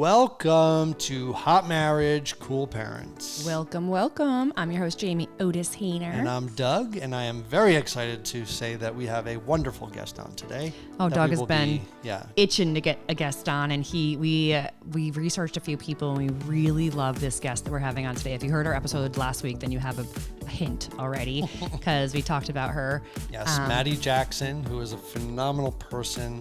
Welcome to Hot Marriage, Cool Parents. Welcome, welcome. I'm your host, Jamie Otis Hehner. And I'm Doug, and I am very excited to say that we have a wonderful guest on today. Oh, Doug has been itching to get a guest on, and we researched a few people, and we really love this guest that we're having on today. If you heard our episode last week, then you have a hint already, because we talked about her. Yes, Mattie Jackson, who is a phenomenal person,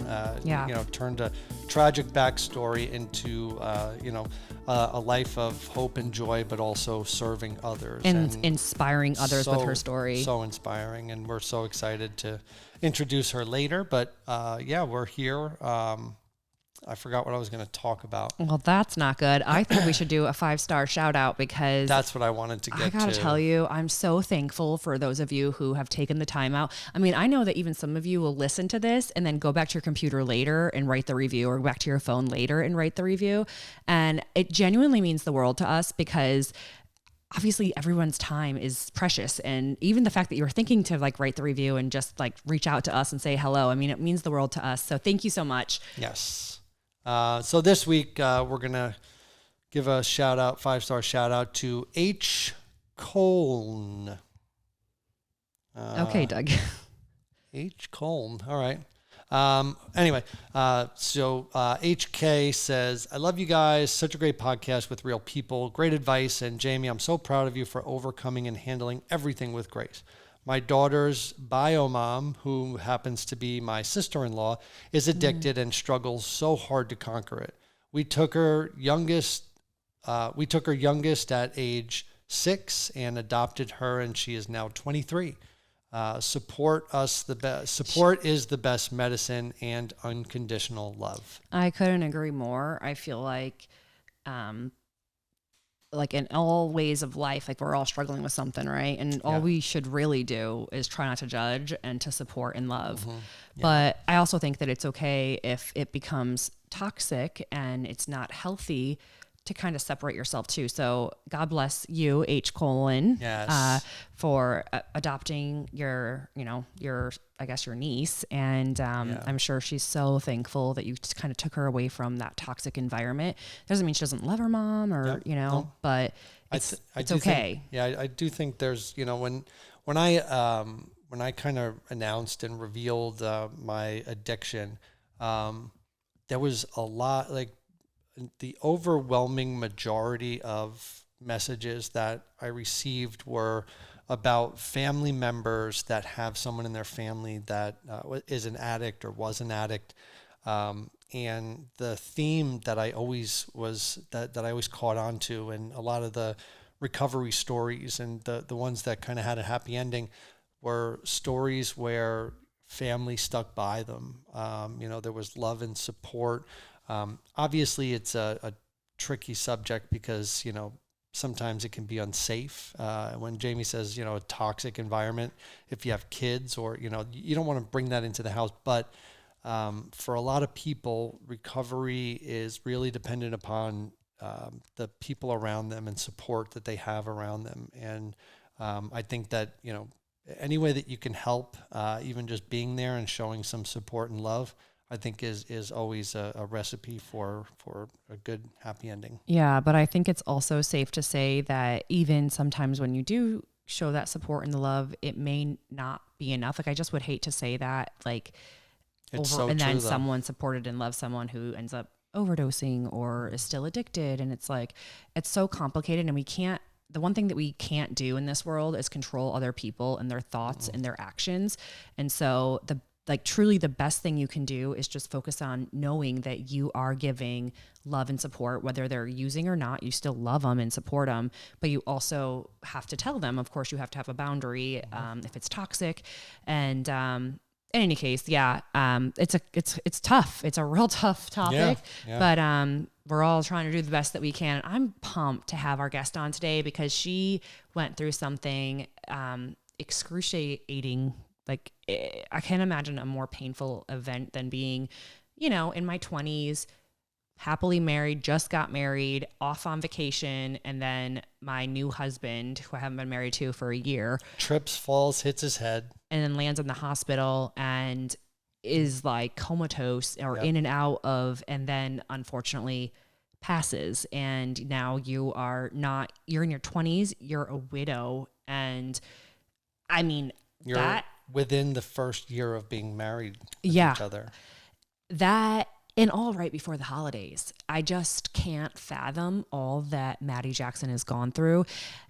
turned a tragic backstory into, a life of hope and joy, but also serving others. And inspiring others with her story. So inspiring, and we're so excited to introduce her later. But we're here. I forgot what I was going to talk about. Well, that's not good. I think we should do a 5-star shout out, because that's what I wanted to get to. I got to tell you, I'm so thankful for those of you who have taken the time out. I mean, I know that even some of you will listen to this and then go back to your computer later and write the review, or back to your phone later and write the review. And it genuinely means the world to us, because obviously everyone's time is precious. And even the fact that you're thinking to write the review and just reach out to us and say hello, I mean, it means the world to us. So thank you so much. Yes. So this week, we're going to give a 5-star shout out to H. Coln. Okay, Doug. H. Coln. All right. Anyway, HK says, I love you guys. Such a great podcast with real people. Great advice. And Jamie, I'm so proud of you for overcoming and handling everything with grace. My daughter's bio mom, who happens to be my sister-in-law, is addicted and struggles so hard to conquer it. We took her youngest at age 6 and adopted her, and she is now 23. Support is the best medicine and unconditional love. I couldn't agree more. I feel like in all ways of life, we're all struggling with something, right? And all we should really do is try not to judge and to support and love. Mm-hmm. Yeah. But I also think that it's okay if it becomes toxic and it's not healthy to kind of separate yourself too. So God bless you, H. Colon, for adopting your niece. And I'm sure she's so thankful that you just kind of took her away from that toxic environment. Doesn't mean she doesn't love her mom but it's okay. I do think there's, when I kind of announced and revealed my addiction, there was a lot, the overwhelming majority of messages that I received were about family members that have someone in their family that is an addict or was an addict. And the theme that I always caught on to, and a lot of the recovery stories and the ones that kind of had a happy ending, were stories where family stuck by them. There was love and support. Obviously, it's a tricky subject because, sometimes it can be unsafe. When Jamie says, a toxic environment, if you have kids or, you don't want to bring that into the house. But for a lot of people, recovery is really dependent upon the people around them and support that they have around them. And I think that, any way that you can help, even just being there and showing some support and love, I think is always a recipe for a good, happy ending. Yeah, but I think it's also safe to say that even sometimes when you do show that support and the love, it may not be enough. I just would hate to say that, then someone supported and loved someone who ends up overdosing or is still addicted. And it's so complicated, and the one thing that we can't do in this world is control other people and their thoughts and their actions. And so truly the best thing you can do is just focus on knowing that you are giving love and support, whether they're using or not. You still love them and support them, but you also have to tell them, of course, you have to have a boundary if it's toxic. And in any case, it's tough. It's a real tough topic, but we're all trying to do the best that we can. I'm pumped to have our guest on today because she went through something excruciating. I can't imagine a more painful event than being, in my 20s, happily married, just got married, off on vacation, and then my new husband, who I haven't been married to for a year, trips, falls, hits his head, and then lands in the hospital and is comatose or in and out of, and then unfortunately passes and now you're in your 20s, you're a widow. And I mean, you're within the first year of being married with each other. That, and all right before the holidays. I just can't fathom all that Mattie Jackson has gone through.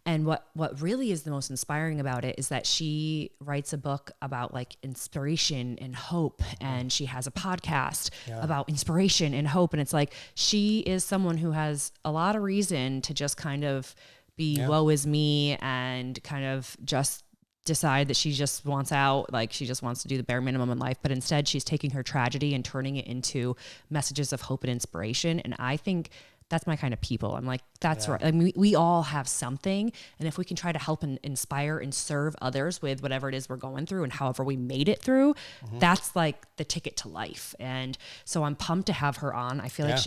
And what really is the most inspiring about it is that she writes a book about like inspiration and hope. And she has a podcast about inspiration and hope. And it's like, she is someone who has a lot of reason to just kind of be woe is me and kind of just decide that she just wants out, like she just wants to do the bare minimum in life, but instead she's taking her tragedy and turning it into messages of hope and inspiration. And I think that's my kind of people. I'm like, that's right. I mean, we all have something. And if we can try to help and inspire and serve others with whatever it is we're going through and however we made it through, that's like the ticket to life. And so I'm pumped to have her on. I feel like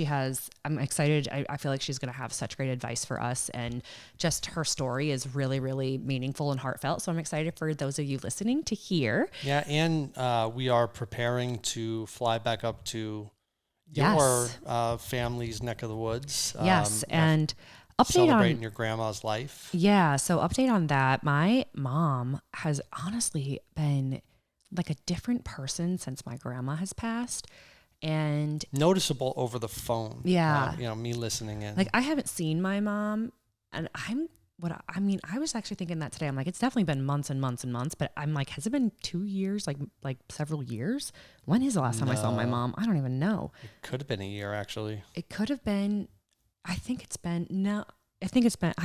I'm excited. I feel like she's going to have such great advice for us. And just her story is really, really meaningful and heartfelt. So I'm excited for those of you listening to hear. Yeah. And we are preparing to fly back up to your family's neck of the woods. Yes. And update celebrating your grandma's life. Yeah. So update on that. My mom has honestly been like a different person since my grandma has passed. And noticeable over the phone. Yeah. Me listening in. Like I haven't seen my mom and I was actually thinking that today. I'm like, it's definitely been months and months and months, but I'm like, has it been 2 years? Like several years? When is the last time I saw my mom? I don't even know. It could have been a year, actually. It could have been. I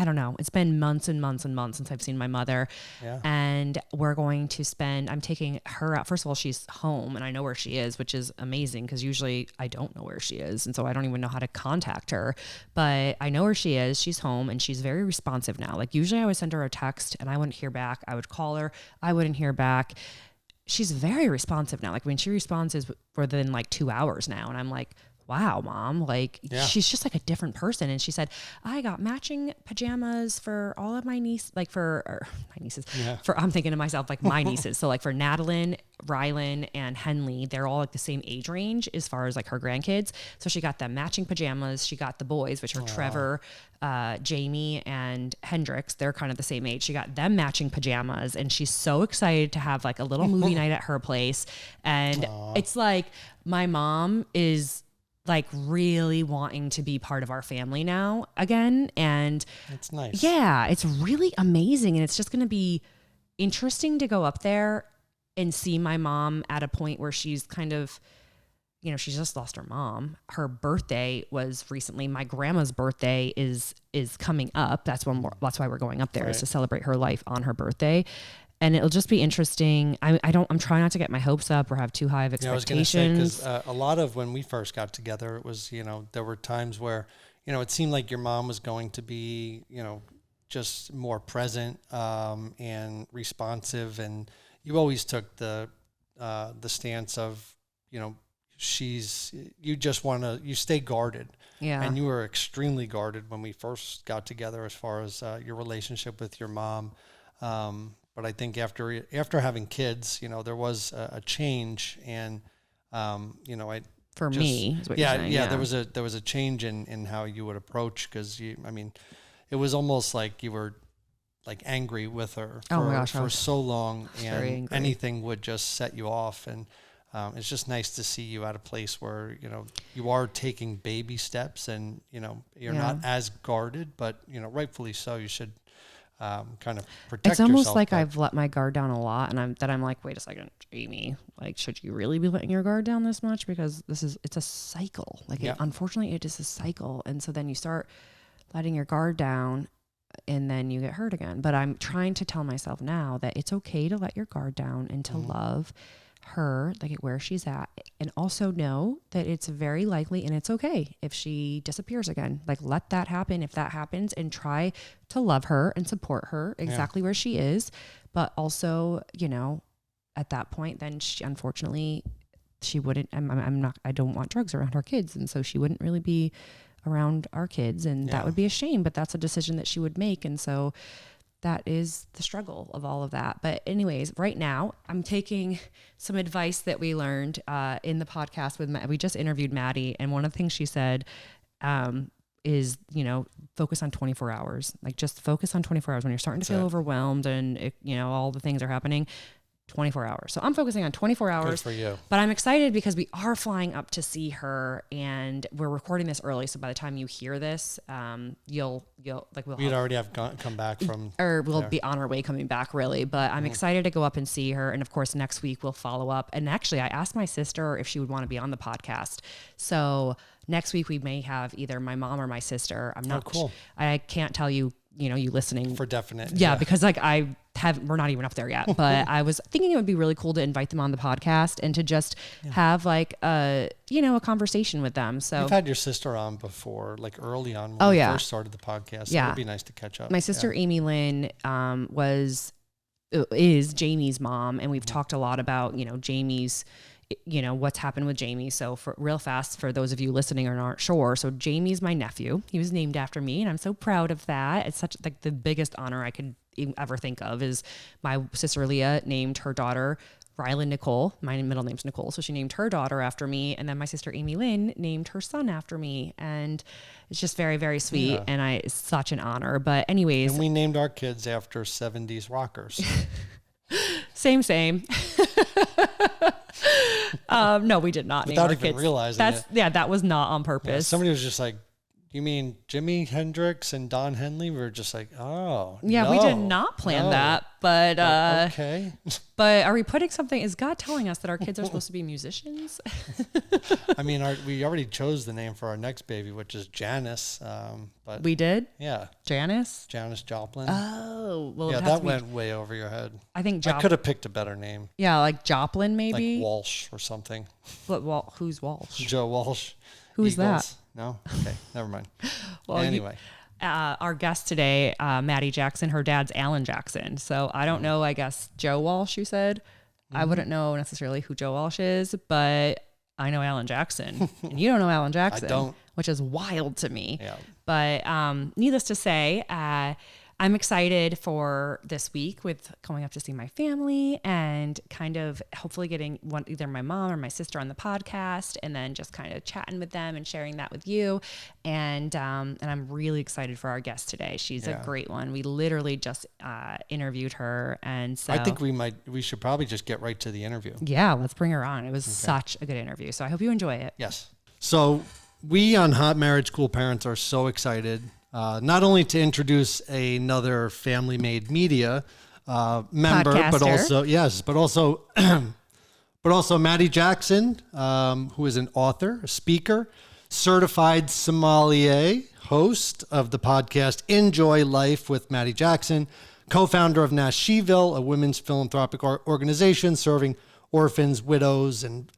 don't know. It's been months and months and months since I've seen my mother. Yeah. And I'm taking her out. First of all, she's home and I know where she is, which is amazing because usually I don't know where she is. And so I don't even know how to contact her, but I know where she is. She's home and she's very responsive now. Like usually I would send her a text and I wouldn't hear back. I would call her. I wouldn't hear back. She's very responsive now. Like when she responds is within like 2 hours now. And I'm like, wow, Mom, like she's just like a different person. And she said, I got matching pajamas for all of my nieces, my nieces, I'm thinking to myself, like my nieces. So like for Natalie, Rylan, and Henley, they're all like the same age range as far as like her grandkids. So she got them matching pajamas. She got the boys, which are Trevor, Jamie, and Hendrix. They're kind of the same age. She got them matching pajamas and she's so excited to have like a little movie night at her place. And it's like, my mom is like really wanting to be part of our family now again. And it's nice. Yeah, it's really amazing. And it's just going to be interesting to go up there and see my mom at a point where she's kind of, she's just lost her mom. Her birthday was recently. My grandma's birthday is coming up. That's why we're going up there, is to celebrate her life on her birthday. And it'll just be interesting. I'm trying not to get my hopes up or have too high of expectations. I was going to say, because a lot of when we first got together, it was, there were times where, it seemed like your mom was going to be, just more present and responsive. And you always took the stance of, you stay guarded. Yeah. And you were extremely guarded when we first got together as far as your relationship with your mom. But I think after having kids, there was a change, and there was a change in how you would approach, because it was almost like you were like angry with her for so long, and anything would just set you off. And it's just nice to see you at a place where you are taking baby steps, and you're not as guarded, but rightfully so. You should kind of protect yourself. It's almost like I've let my guard down a lot, and I'm like, wait a second, Jamie, like, should you really be letting your guard down this much? Because it's a cycle. Like, unfortunately, it is a cycle. And so then you start letting your guard down, and then you get hurt again. But I'm trying to tell myself now that it's okay to let your guard down and to love her, like where she's at, and also know that it's very likely and it's okay if she disappears again. Like, let that happen if that happens, and try to love her and support her exactly where she is. But also, at that point, then unfortunately she wouldn't, I don't want drugs around our kids. And so she wouldn't really be around our kids, and that would be a shame, but that's a decision that she would make. And so that is the struggle of all of that. But anyways, right now I'm taking some advice that we learned in the podcast with Matt. We just interviewed Mattie, and one of the things she said is, focus on 24 hours. Like just focus on 24 hours when you're starting to feel overwhelmed and all the things are happening. 24 hours. So I'm focusing on 24 hours. Good for you. But I'm excited because we are flying up to see her, and we're recording this early. So by the time you hear this, we'd already have come back from, or we'll be on our way coming back, really. But I'm excited to go up and see her. And of course, next week we'll follow up. And actually, I asked my sister if she would want to be on the podcast. So next week we may have either my mom or my sister. I'm not cool. I can't tell you, you listening for definite. Yeah, because like we're not even up there yet, but I was thinking it would be really cool to invite them on the podcast and to just have like a conversation with them. So you've had your sister on before, like early on when we first started the podcast. So it'd be nice to catch up. My sister Amy Lynn is Jamie's mom, and we've talked a lot about Jamie's what's happened with Jamie. So for real fast, for those of you listening or aren't sure, so Jamie's my nephew. He was named after me, and I'm so proud of that. It's such like the biggest honor I could ever think of is my sister Leah named her daughter Rylan Nicole. My middle name's Nicole, so she named her daughter after me, and then my sister Amy Lynn named her son after me, and it's just very, very sweet, and it's such an honor. But anyways, and we named our kids after 70s rockers. Same. No, we did not without name our even kids. Realizing it. Yeah, that was not on purpose. Yeah, somebody was just like, "You mean Jimi Hendrix and Don Henley?" We were just like, "Oh, yeah, no, we did not plan that." But okay. But are we putting something? Is God telling us that our kids are supposed to be musicians? I mean, we already chose the name for our next baby, which is Janice. But we did. Yeah, Janis Joplin. Oh, well, yeah, that went way over your head. I think I could have picked a better name. Yeah, like Joplin, maybe like Walsh or something. But who's Walsh? Joe Walsh. Who's that? No. Okay, never mind. Well, anyway. Our guest today, Mattie Jackson, her dad's Alan Jackson. So I don't know, I guess Joe Walsh, you said. I wouldn't know necessarily who Joe Walsh is, but I know Alan Jackson. And you don't know Alan Jackson. I don't. Which is wild to me. Yeah. But needless to say, I'm excited for this week with going up to see my family and kind of hopefully getting either my mom or my sister on the podcast, and then just kind of chatting with them and sharing that with you. And I'm really excited for our guest today. She's a great one. We literally just interviewed her, and so I think we should probably just get right to the interview. Yeah, let's bring her on. It was such a good interview. So I hope you enjoy it. Yes. So we on Hot Marriage Cool Parents are so excited. Not only to introduce another Family Made Media member, Podcaster. but also Mattie Jackson, who is an author, a speaker, certified sommelier, host of the podcast Enjoy Life with Mattie Jackson, co-founder of NaSHEville, a women's philanthropic organization serving orphans, widows, and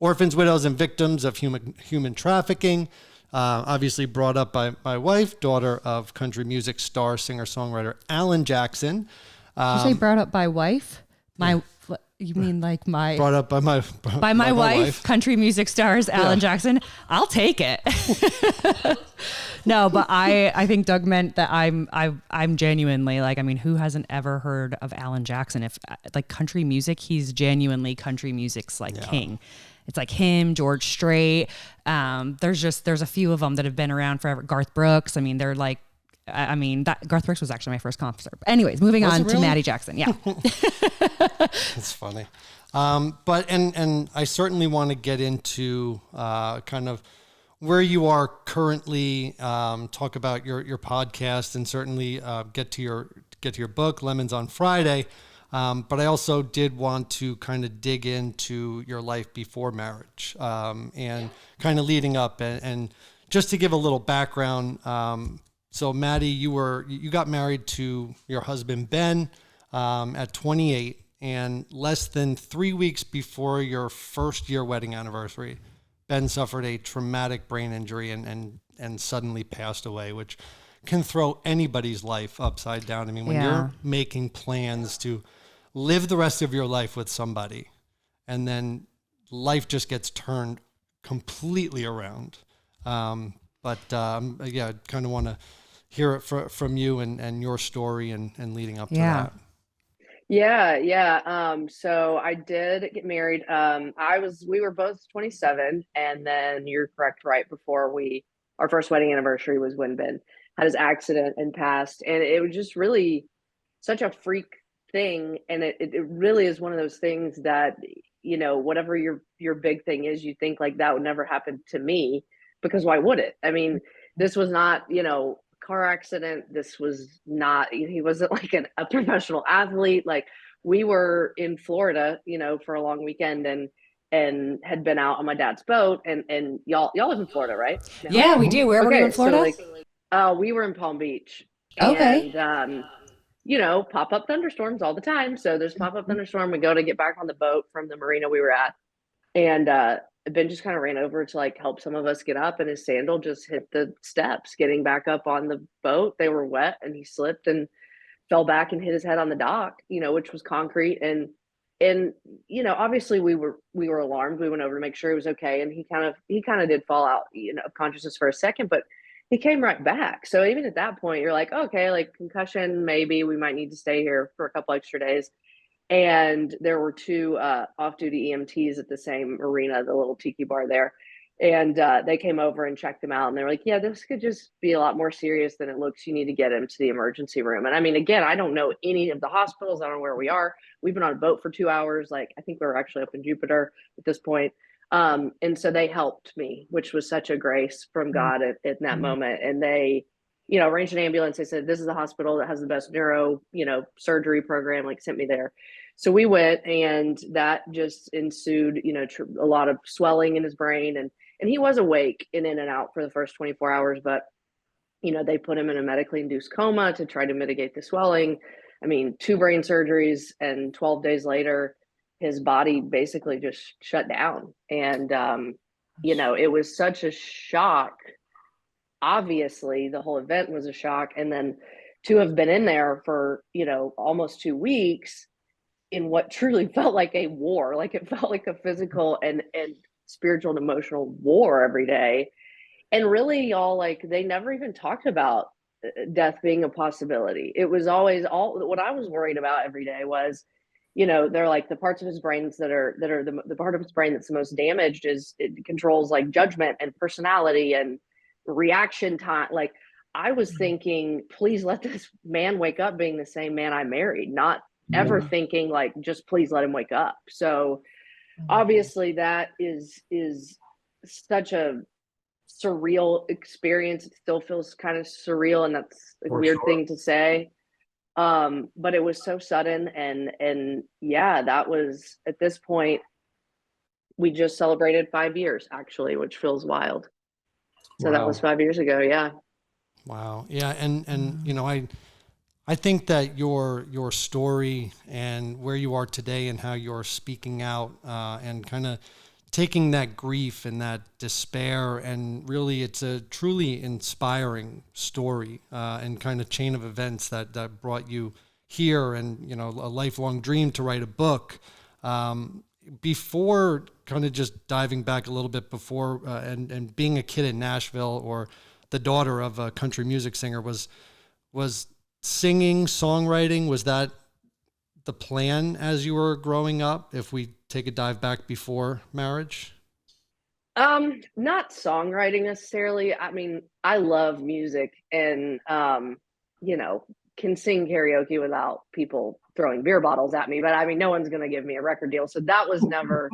victims of human trafficking. Obviously brought up by my wife, daughter of country music star, singer-songwriter Alan Jackson. You say brought up by wife? You mean like my... Brought up by my wife, country music stars Alan Jackson. I'll take it. No, but I think Doug meant that I'm genuinely like, I mean, who hasn't ever heard of Alan Jackson? If like country music, he's genuinely country music's king. It's like him, George Strait. There's a few of them that have been around forever. Garth Brooks. I mean, they're like, Garth Brooks was actually my first concert. But anyways, moving on to Mattie Jackson. Yeah. That's funny. But I certainly want to get into kind of where you are currently, talk about your podcast, and certainly get to your book, Lemons on Friday. But I also did want to kind of dig into your life before marriage, and kind of leading up, and just to give a little background. So Mattie, you got married to your husband, Ben, at 28, and less than 3 weeks before your first year wedding anniversary, Ben suffered a traumatic brain injury and suddenly passed away, which can throw anybody's life upside down. I mean, when you're making plans to live the rest of your life with somebody, and then life just gets turned completely around. I kind of want to hear it from you and your story and leading up to that. Yeah. So I did get married. We were both 27, and then you're correct, right before our first wedding anniversary was when Ben had his accident and passed. And it was just really such a freak thing. And it really is one of those things that, you know, whatever your big thing is, you think like that would never happen to me, because why would it? I mean, this was not, you know, car accident. This was not, he wasn't like a professional athlete. Like, we were in Florida, you know, for a long weekend, and had been out on my dad's boat, and y'all live in Florida, right? No? Yeah, we do. Where were you in Florida? So we were in Palm Beach. Okay. And you know, pop-up thunderstorms all the time. So there's pop-up thunderstorm. We go to get back on the boat from the marina we were at. And Ben just kind of ran over to like help some of us get up, and his sandal just hit the steps getting back up on the boat. They were wet, and he slipped and fell back and hit his head on the dock, you know, which was concrete. And you know, obviously we were alarmed. We went over to make sure he was okay, and he kind of did fall out, you know, of consciousness for a second, but he came right back. So even at that point, you're like, okay, like concussion, maybe we might need to stay here for a couple extra days. And there were two off-duty EMTs at the same arena, the little tiki bar there. And they came over and checked him out, and they were like, yeah, this could just be a lot more serious than it looks. You need to get him to the emergency room. And I mean, again, I don't know any of the hospitals. I don't know where we are. We've been on a boat for 2 hours. Like, I think we were actually up in Jupiter at this point. And so they helped me, which was such a grace from God at that moment. And they, you know, arranged an ambulance. They said, this is a hospital that has the best neuro, you know, surgery program, like sent me there. So we went, and that just ensued, you know, a lot of swelling in his brain. And he was awake and in and out for the first 24 hours, but, you know, they put him in a medically induced coma to try to mitigate the swelling. I mean, 2 brain surgeries, and 12 days later, his body basically just shut down. And, you know, it was such a shock. Obviously, the whole event was a shock. And then to have been in there for, you know, almost 2 weeks in what truly felt like a war, like it felt like a physical and spiritual and emotional war every day. And really, y'all, like, they never even talked about death being a possibility. It was always what I was worried about every day was, you know, they're like, the parts of his brains that are the part of his brain that's the most damaged is it controls like judgment and personality and reaction time. Like, I was thinking, please let this man wake up being the same man I married, not ever thinking like, just please let him wake up. So obviously that is such a surreal experience. It still feels kind of surreal, and that's a weird thing to say. But it was so sudden, and yeah, that was, at this point, we just celebrated 5 years actually, which feels wild. So that was 5 years ago. Yeah. Wow. Yeah. And you know, I think that your story and where you are today and how you're speaking out and kind of taking that grief and that despair, and really it's a truly inspiring story and kind of chain of events that brought you here, and, you know, a lifelong dream to write a book. Before kind of just diving back a little bit before and being a kid in NaSHEville, or the daughter of a country music singer, was singing, songwriting, was that the plan as you were growing up, if we take a dive back before marriage? Not songwriting necessarily. I mean, I love music, and you know, can sing karaoke without people throwing beer bottles at me, but I mean, no one's going to give me a record deal. So that was never,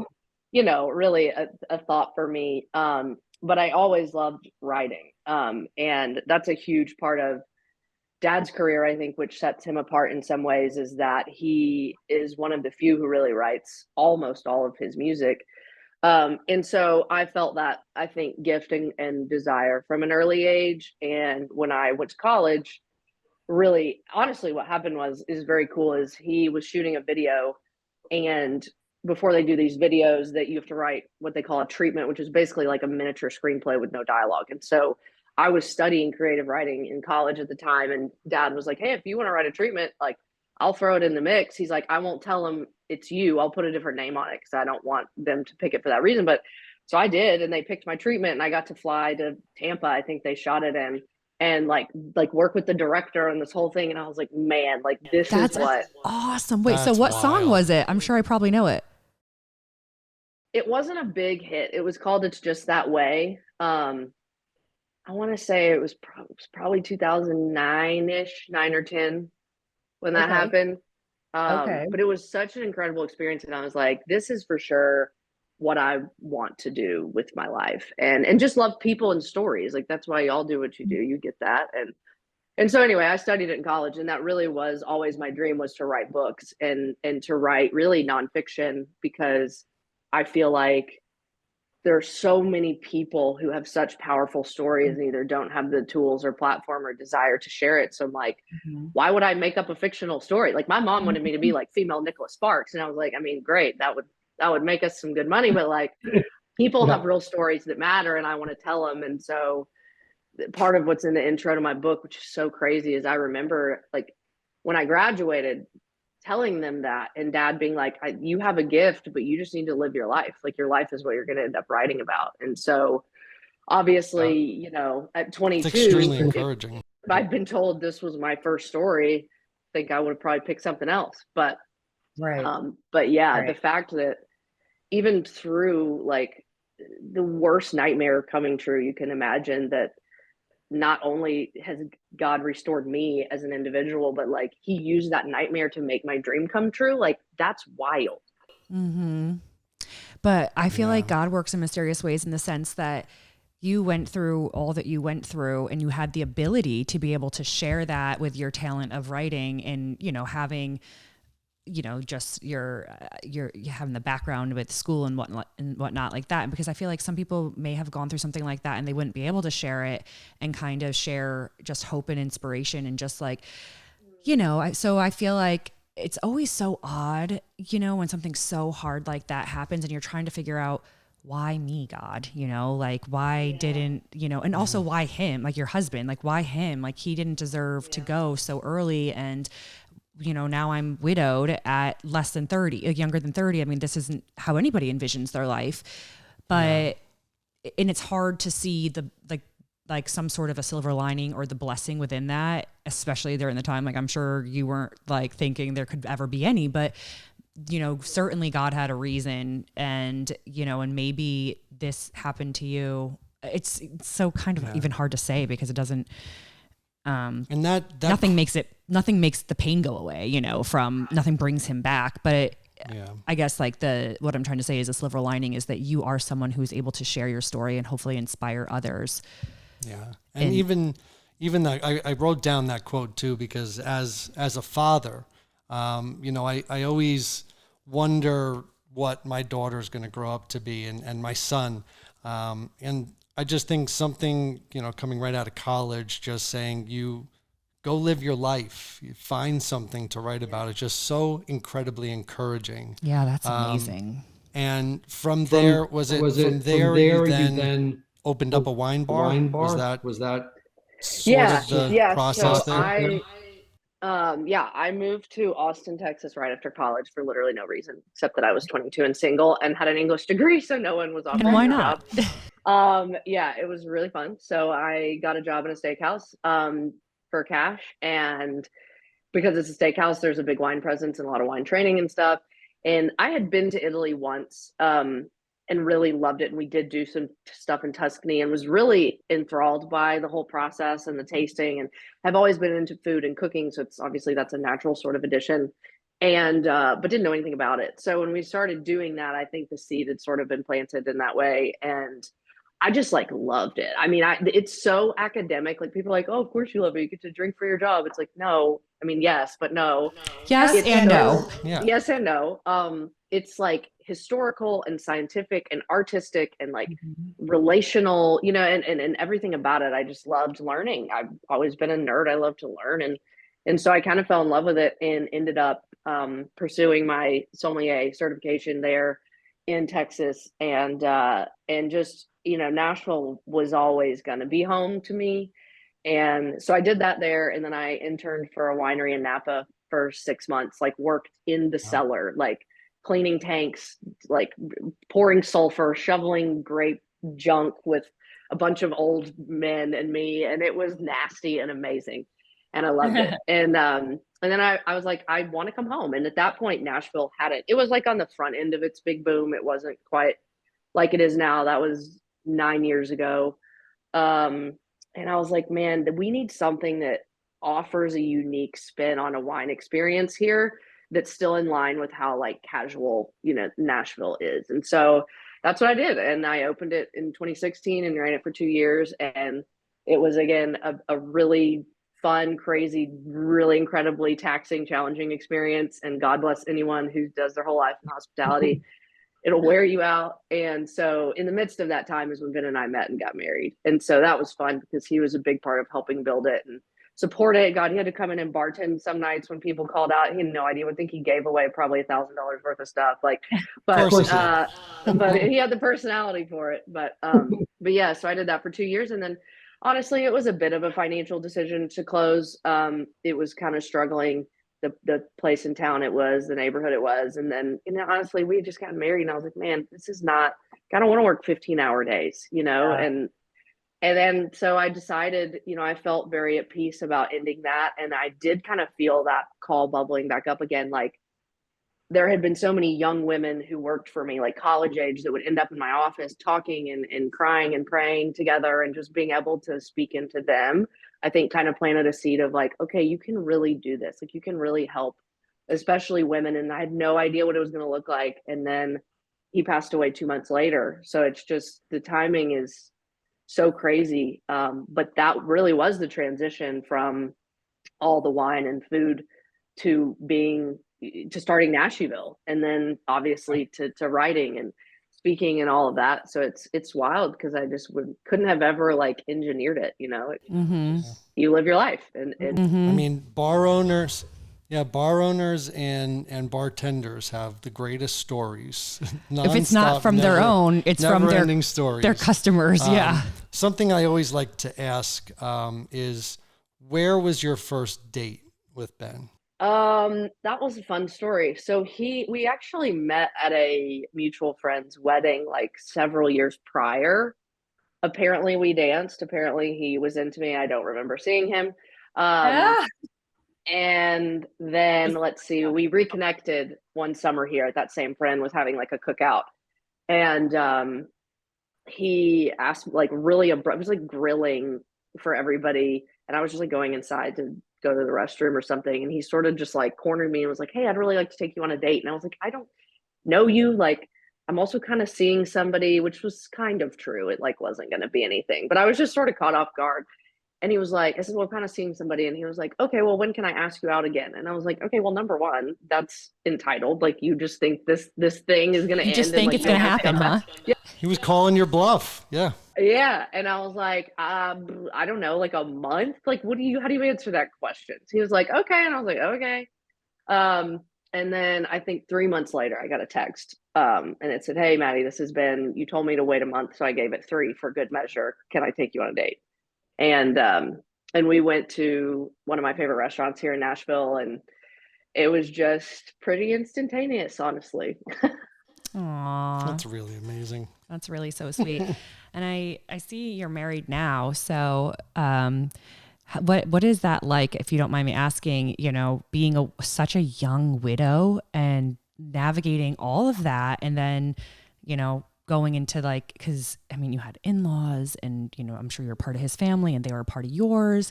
you know, really a thought for me. But I always loved writing. And that's a huge part of Dad's career, I think, which sets him apart in some ways, is that he is one of the few who really writes almost all of his music. And so I felt that, I think, gift and desire from an early age. And when I went to college, really, honestly, what happened is very cool, is he was shooting a video, and before they do these videos, that you have to write what they call a treatment, which is basically like a miniature screenplay with no dialogue. And so I was studying creative writing in college at the time, and Dad was like, hey, if you want to write a treatment, like, I'll throw it in the mix. He's like, I won't tell them it's you. I'll put a different name on it because I don't want them to pick it for that reason. But so I did, and they picked my treatment, and I got to fly to Tampa. I think they shot it in, and like work with the director on this whole thing. And I was like, man, like, That's is what awesome. Wait, so what song was it? I'm sure I probably know it. It wasn't a big hit. It was called It's Just That Way. I want to say it was probably 2009-ish, 9 or 10 when that happened. But it was such an incredible experience. And I was like, this is for sure what I want to do with my life, and just love people and stories. Like, that's why y'all do what you do. You get that. And so anyway, I studied it in college, and that really was always my dream, was to write books and to write really nonfiction, because I feel like there are so many people who have such powerful stories and either don't have the tools or platform or desire to share it. So I'm like, why would I make up a fictional story? Like, my mom wanted me to be like female Nicholas Sparks. And I was like, I mean, great. That would make us some good money, but like, people have real stories that matter, and I want to tell them. And so part of what's in the intro to my book, which is so crazy, is I remember like when I graduated, telling them that, and Dad being like, you have a gift, but you just need to live your life. Like, your life is what you're going to end up writing about. And so obviously, you know, at 22, it's extremely encouraging. If I'd been told this was my first story, I think I would have probably picked something else. But the fact that even through like the worst nightmare coming true you can imagine, that not only has God restored me as an individual, but like he used that nightmare to make my dream come true. Like, that's wild. But I feel like God works in mysterious ways, in the sense that you went through all that you went through, and you had the ability to be able to share that with your talent of writing, and, you know, having, you know, just you having the background with school and whatnot like that. Because I feel like some people may have gone through something like that and they wouldn't be able to share it, and kind of share just hope and inspiration, and just like, you know, so I feel like it's always so odd, you know, when something so hard like that happens, and you're trying to figure out, why me, God, you know, like, why didn't, you know, and also why him, like your husband, like why him, like he didn't deserve to go so early. And, you know, now I'm widowed at less than 30, younger than 30. I mean, this isn't how anybody envisions their life, but, and it's hard to see like some sort of a silver lining or the blessing within that, especially during the time. Like, I'm sure you weren't like thinking there could ever be any, but, you know, certainly God had a reason, and, you know, and maybe this happened to you. It's so kind of even hard to say, because it doesn't, and that nothing makes the pain go away, you know, nothing brings him back. But I guess like what I'm trying to say is, a silver lining is that you are someone who's able to share your story and hopefully inspire others. Yeah. And even I wrote down that quote too, because as a father, you know, I always wonder what my daughter's going to grow up to be, and my son. And I just think something, you know, coming right out of college, just saying, you go live your life, you find something to write about. It's just so incredibly encouraging. Yeah, that's amazing. And from there, was it from there you then opened up a wine bar? Was that sort of the process so there? I moved to Austin, Texas right after college for literally no reason, except that I was 22 and single and had an English degree, so no one was offering Why me a not? job. It was really fun. So I got a job in a steakhouse for cash, and because it's a steakhouse, there's a big wine presence and a lot of wine training and stuff. And I had been to Italy once and really loved it. And we did do some stuff in Tuscany and was really enthralled by the whole process and the tasting. And I've always been into food and cooking. So that's a natural sort of addition. And, but didn't know anything about it. So when we started doing that, I think the seed had sort of been planted in that way. And I just like loved it. I mean, it's so academic. Like, people are like, oh, of course you love it. You get to drink for your job. It's like, no, I mean, yes, but no. Yes and no. Yeah. Yes and no. It's like historical and scientific and artistic and like relational, you know, and everything about it. I just loved learning. I've always been a nerd. I love to learn. And so I kind of fell in love with it and ended up pursuing my sommelier certification there in Texas. And just, you know, Nashville was always going to be home to me. And so I did that there. And then I interned for a winery in Napa for 6 months, like worked in the cellar, like cleaning tanks, like pouring sulfur, shoveling grape junk with a bunch of old men and me. And it was nasty and amazing. And I loved it. And then I was like, I want to come home. And at that point, Nashville it was like on the front end of its big boom. It wasn't quite like it is now. That was 9 years ago. And I was like, man, we need something that offers a unique spin on a wine experience here that's still in line with how like casual, NaSHEville is. And so that's what I did. And I opened it in 2016 and ran it for 2 years. And it was, again, a really fun, crazy, really incredibly taxing, challenging experience. And God bless anyone who does their whole life in hospitality. It'll wear you out. And so in the midst of that time is when Ben and I met and got married. And so that was fun because he was a big part of helping build it and support it. God, he had to come in and bartend some nights when people called out. He had no idea. I would think he gave away probably $1,000 worth of stuff. But he had the personality for it. But yeah, so I did that for 2 years. And then honestly, it was a bit of a financial decision to close. It was kind of struggling, the place in town it was, the neighborhood it was. And then, honestly, we had just gotten married and I was like, man, this is not, I don't want to work 15-hour days, and then so I decided, I felt very at peace about ending that. And I did kind of feel that call bubbling back up again. Like there had been so many young women who worked for me, like college age, that would end up in my office talking and crying and praying together, and just being able to speak into them, I think kind of planted a seed of like, okay, you can really do this. Like you can really help, especially women. And I had no idea what it was going to look like. And then he passed away 2 months later. So it's just, the timing is so crazy. But that really was the transition from all the wine and food to starting NaSHEville, and then obviously to writing and speaking and all of that. So it's wild because I just couldn't have ever like engineered it, You live your life and I mean, bar owners and bartenders have the greatest stories. If it's not from their own, it's from their customers. Yeah. Something I always like to ask is, where was your first date with Ben? That was a fun story. So we actually met at a mutual friend's wedding like several years prior. Apparently we danced. Apparently he was into me. I don't remember seeing him. And then let's see, we reconnected one summer here. That same friend was having like a cookout, and he asked like really abrupt, it was like grilling for everybody. And I was just like going inside to go to the restroom or something. And he sort of just like cornered me and was like, hey, I'd really like to take you on a date. And I was like, I don't know you. Like, I'm also kind of seeing somebody, which was kind of true. It like wasn't going to be anything, but I was just sort of caught off guard. And he was like, I said, well, I'm kind of seeing somebody. And he was like, okay, well, when can I ask you out again? And I was like, okay, well, number one, that's entitled. Like, you just think this thing is going to end. You just think it's going to happen, huh? Yeah. He was calling your bluff. Yeah. Yeah. And I was like, I don't know, like a month. Like, how do you answer that question? He was like, okay. And I was like, okay. And then I think 3 months later, I got a text. And it said, hey, Mattie, this has been, you told me to wait a month. So I gave it 3 for good measure. Can I take you on a date? And we went to one of my favorite restaurants here in NaSHEville, and it was just pretty instantaneous, honestly. Aww. That's really amazing. That's really so sweet. And I see you're married now. So, what is that like, if you don't mind me asking, being such a young widow and navigating all of that, and then, going into like, because I mean, you had in-laws, and I'm sure you're part of his family and they were a part of yours,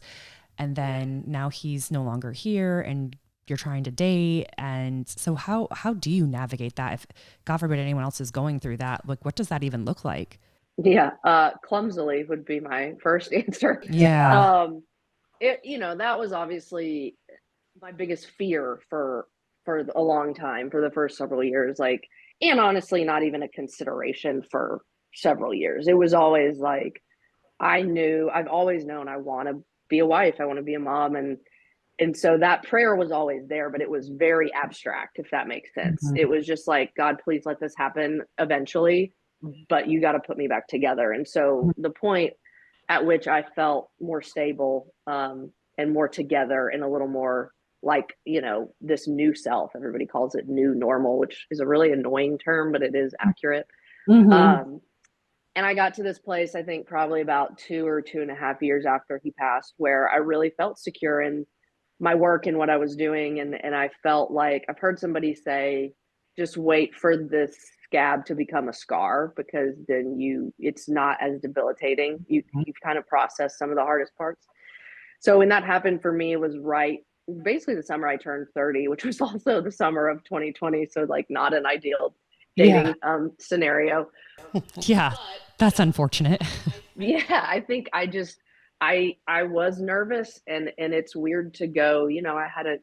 and then now he's no longer here and you're trying to date. And so how do you navigate that? If God forbid anyone else is going through that, like, what does that even look like? Yeah. Clumsily would be my first answer. Yeah. That was obviously my biggest fear for a long time, for the first several years, like, and honestly, not even a consideration for several years. It was always like, I've always known I want to be a wife. I want to be a mom. And so that prayer was always there, but it was very abstract, if that makes sense. Mm-hmm. It was just like, God, please let this happen eventually, but you got to put me back together. And so the point at which I felt more stable, and more together, and a little more like, this new self, everybody calls it new normal, which is a really annoying term, but it is accurate. Mm-hmm. And I got to this place, I think probably about 2 or 2.5 years after he passed, where I really felt secure in my work and what I was doing. And I felt like, I've heard somebody say, just wait for this scab to become a scar, because then it's not as debilitating. You've kind of processed some of the hardest parts. So when that happened for me, it was basically the summer I turned 30, which was also the summer of 2020. So like not an ideal dating scenario. Yeah, that's unfortunate. Yeah, I think I was nervous, and it's weird to go, I hadn't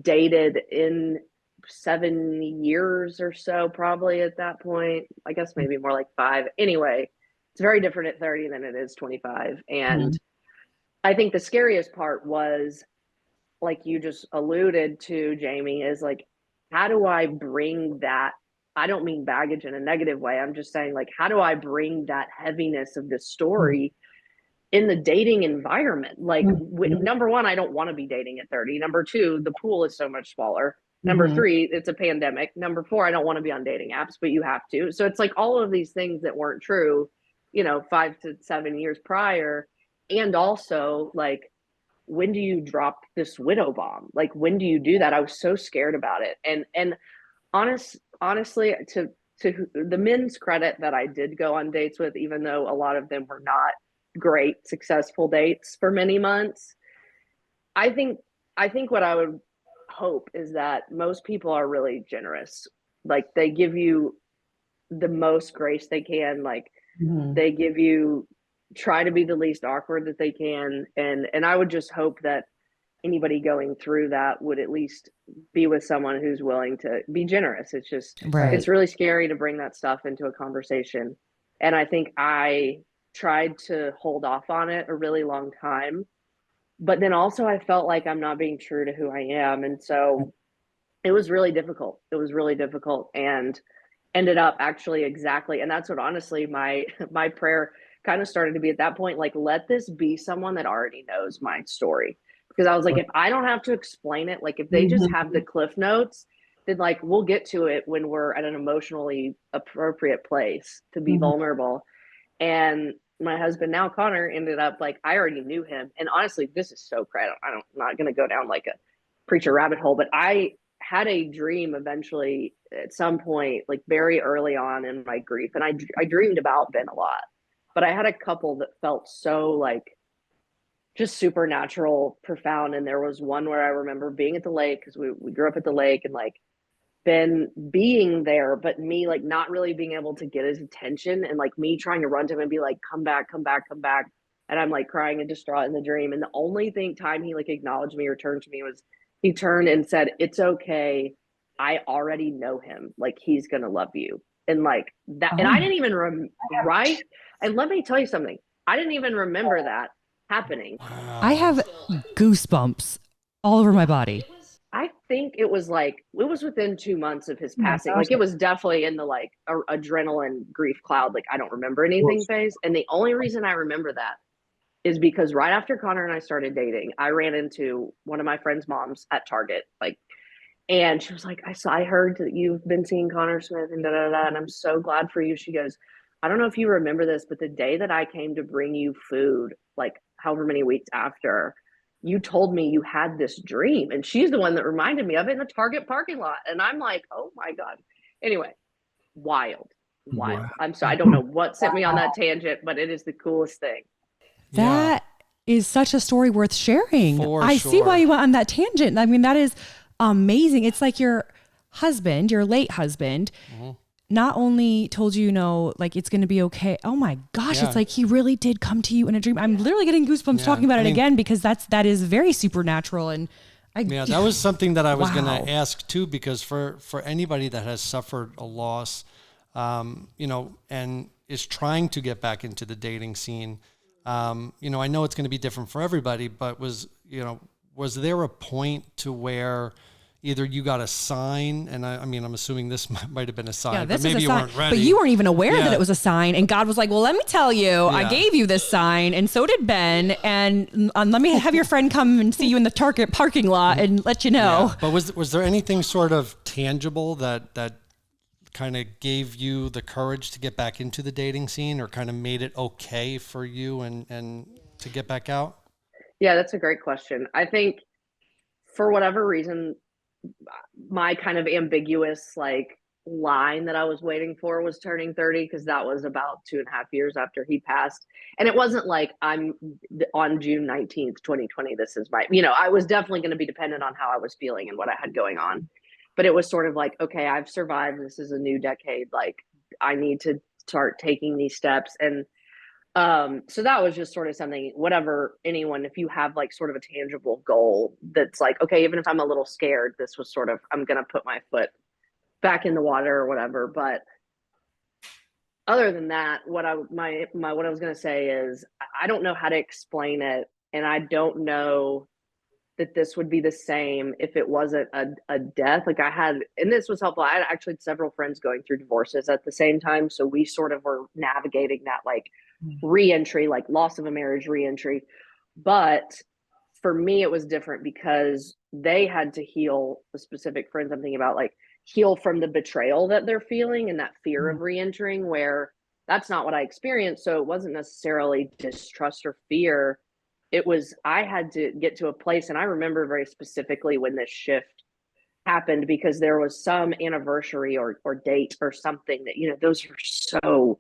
dated in 7 years or so, probably at that point. I guess maybe more like 5. Anyway, it's very different at 30 than it is 25. And I think the scariest part was, like you just alluded to, Jamie, is like, how do I bring that? I don't mean baggage in a negative way. I'm just saying, like, how do I bring that heaviness of this story in the dating environment? Like, number one, I don't want to be dating at 30. Number two, the pool is so much smaller. Number three, it's a pandemic. Number four, I don't want to be on dating apps, but you have to. So it's like all of these things that weren't true, 5 to 7 years prior. And also, like, when do you drop this widow bomb? Like, when do you do that? I was so scared about it. And honestly, to the men's credit that I did go on dates with, even though a lot of them were not great, successful dates for many months, I think what I would hope is that most people are really generous. Like, they give you the most grace they can. Like, they give you, try to be the least awkward that they can. And I would just hope that anybody going through that would at least be with someone who's willing to be generous. It's just, it's really scary to bring that stuff into a conversation. And I think I tried to hold off on it a really long time, but then also I felt like I'm not being true to who I am. And so it was really difficult. And ended up actually exactly. And that's what, honestly, my prayer kind of started to be at that point, like, let this be someone that already knows my story. Because I was like, if I don't have to explain it, like, if they just have the cliff notes, then, like, we'll get to it when we're at an emotionally appropriate place to be vulnerable. And my husband now, Connor, ended up, like, I already knew him. And honestly, this is so crazy. I'm not going to go down like a preacher rabbit hole, but I had a dream eventually at some point, like very early on in my grief. And I dreamed about Ben a lot, but I had a couple that felt so, like, just supernatural, profound. And there was one where I remember being at the lake, because we grew up at the lake, and like Ben being there, but me, like, not really being able to get his attention, and like me trying to run to him and be like, come back, come back, come back. And I'm like crying and distraught in the dream. And the only time he like acknowledged me or turned to me was he turned and said, "It's okay. I already know him. Like, he's going to love you." And like that, and I didn't even right. And let me tell you something. I didn't even remember that happening. I have goosebumps all over my body. I think it was within 2 months of his passing. Like, it was definitely in the like adrenaline grief cloud. Like, I don't remember anything phase. And the only reason I remember that is because right after Connor and I started dating, I ran into one of my friend's moms at Target, like, and she was like, I heard that you've been seeing Connor Smith and and I'm so glad for you. She goes, I don't know if you remember this, but the day that I came to bring you food, like however many weeks after, you told me you had this dream. And she's the one that reminded me of it in the Target parking lot. And I'm like, oh my God. Anyway, wild. Wow. I'm sorry. I don't know what sent me on that tangent, but it is the coolest thing. That is such a story worth sharing. I see why you went on that tangent. I mean, that is amazing. It's like your husband, your late husband, not only told you, like, it's going to be okay. Oh my gosh. It's like he really did come to you in a dream. I'm literally getting goosebumps talking about it again, because that is very supernatural. And that was something that I was going to ask too, because for anybody that has suffered a loss, and is trying to get back into the dating scene, I know it's going to be different for everybody, but was there a point to where either you got a sign, and I mean, I'm assuming this might have been a sign, but maybe you weren't ready. But you weren't even aware that it was a sign, and God was like, well, let me tell you, I gave you this sign, and so did Ben, and let me have your friend come and see you in the Target parking lot and let you know. Yeah. But was there anything sort of tangible that kind of gave you the courage to get back into the dating scene, or kind of made it okay for you and to get back out? Yeah, that's a great question. I think for whatever reason, my kind of ambiguous, like, line that I was waiting for was turning 30, because that was about 2.5 years after he passed. And it wasn't like I'm on June 19th, 2020, this is my, I was definitely going to be dependent on how I was feeling and what I had going on. But it was sort of like, okay, I've survived. This is a new decade. Like, I need to start taking these steps. And so that was just sort of something, whatever, anyone, if you have like sort of a tangible goal that's like, okay, even if I'm a little scared, this was sort of, I'm going to put my foot back in the water or whatever. But other than that, what I was going to say is, I don't know how to explain it. And I don't know that this would be the same if it wasn't a death. Like, and this was helpful. I had actually several friends going through divorces at the same time. So we sort of were navigating that, like, reentry, like loss of a marriage, reentry. But for me, it was different because they had to heal, the specific friends I'm thinking about, like, heal from the betrayal that they're feeling and that fear of reentering, where that's not what I experienced. So it wasn't necessarily distrust or fear. It was, I had to get to a place, and I remember very specifically when this shift happened, because there was some anniversary or date or something that, those are so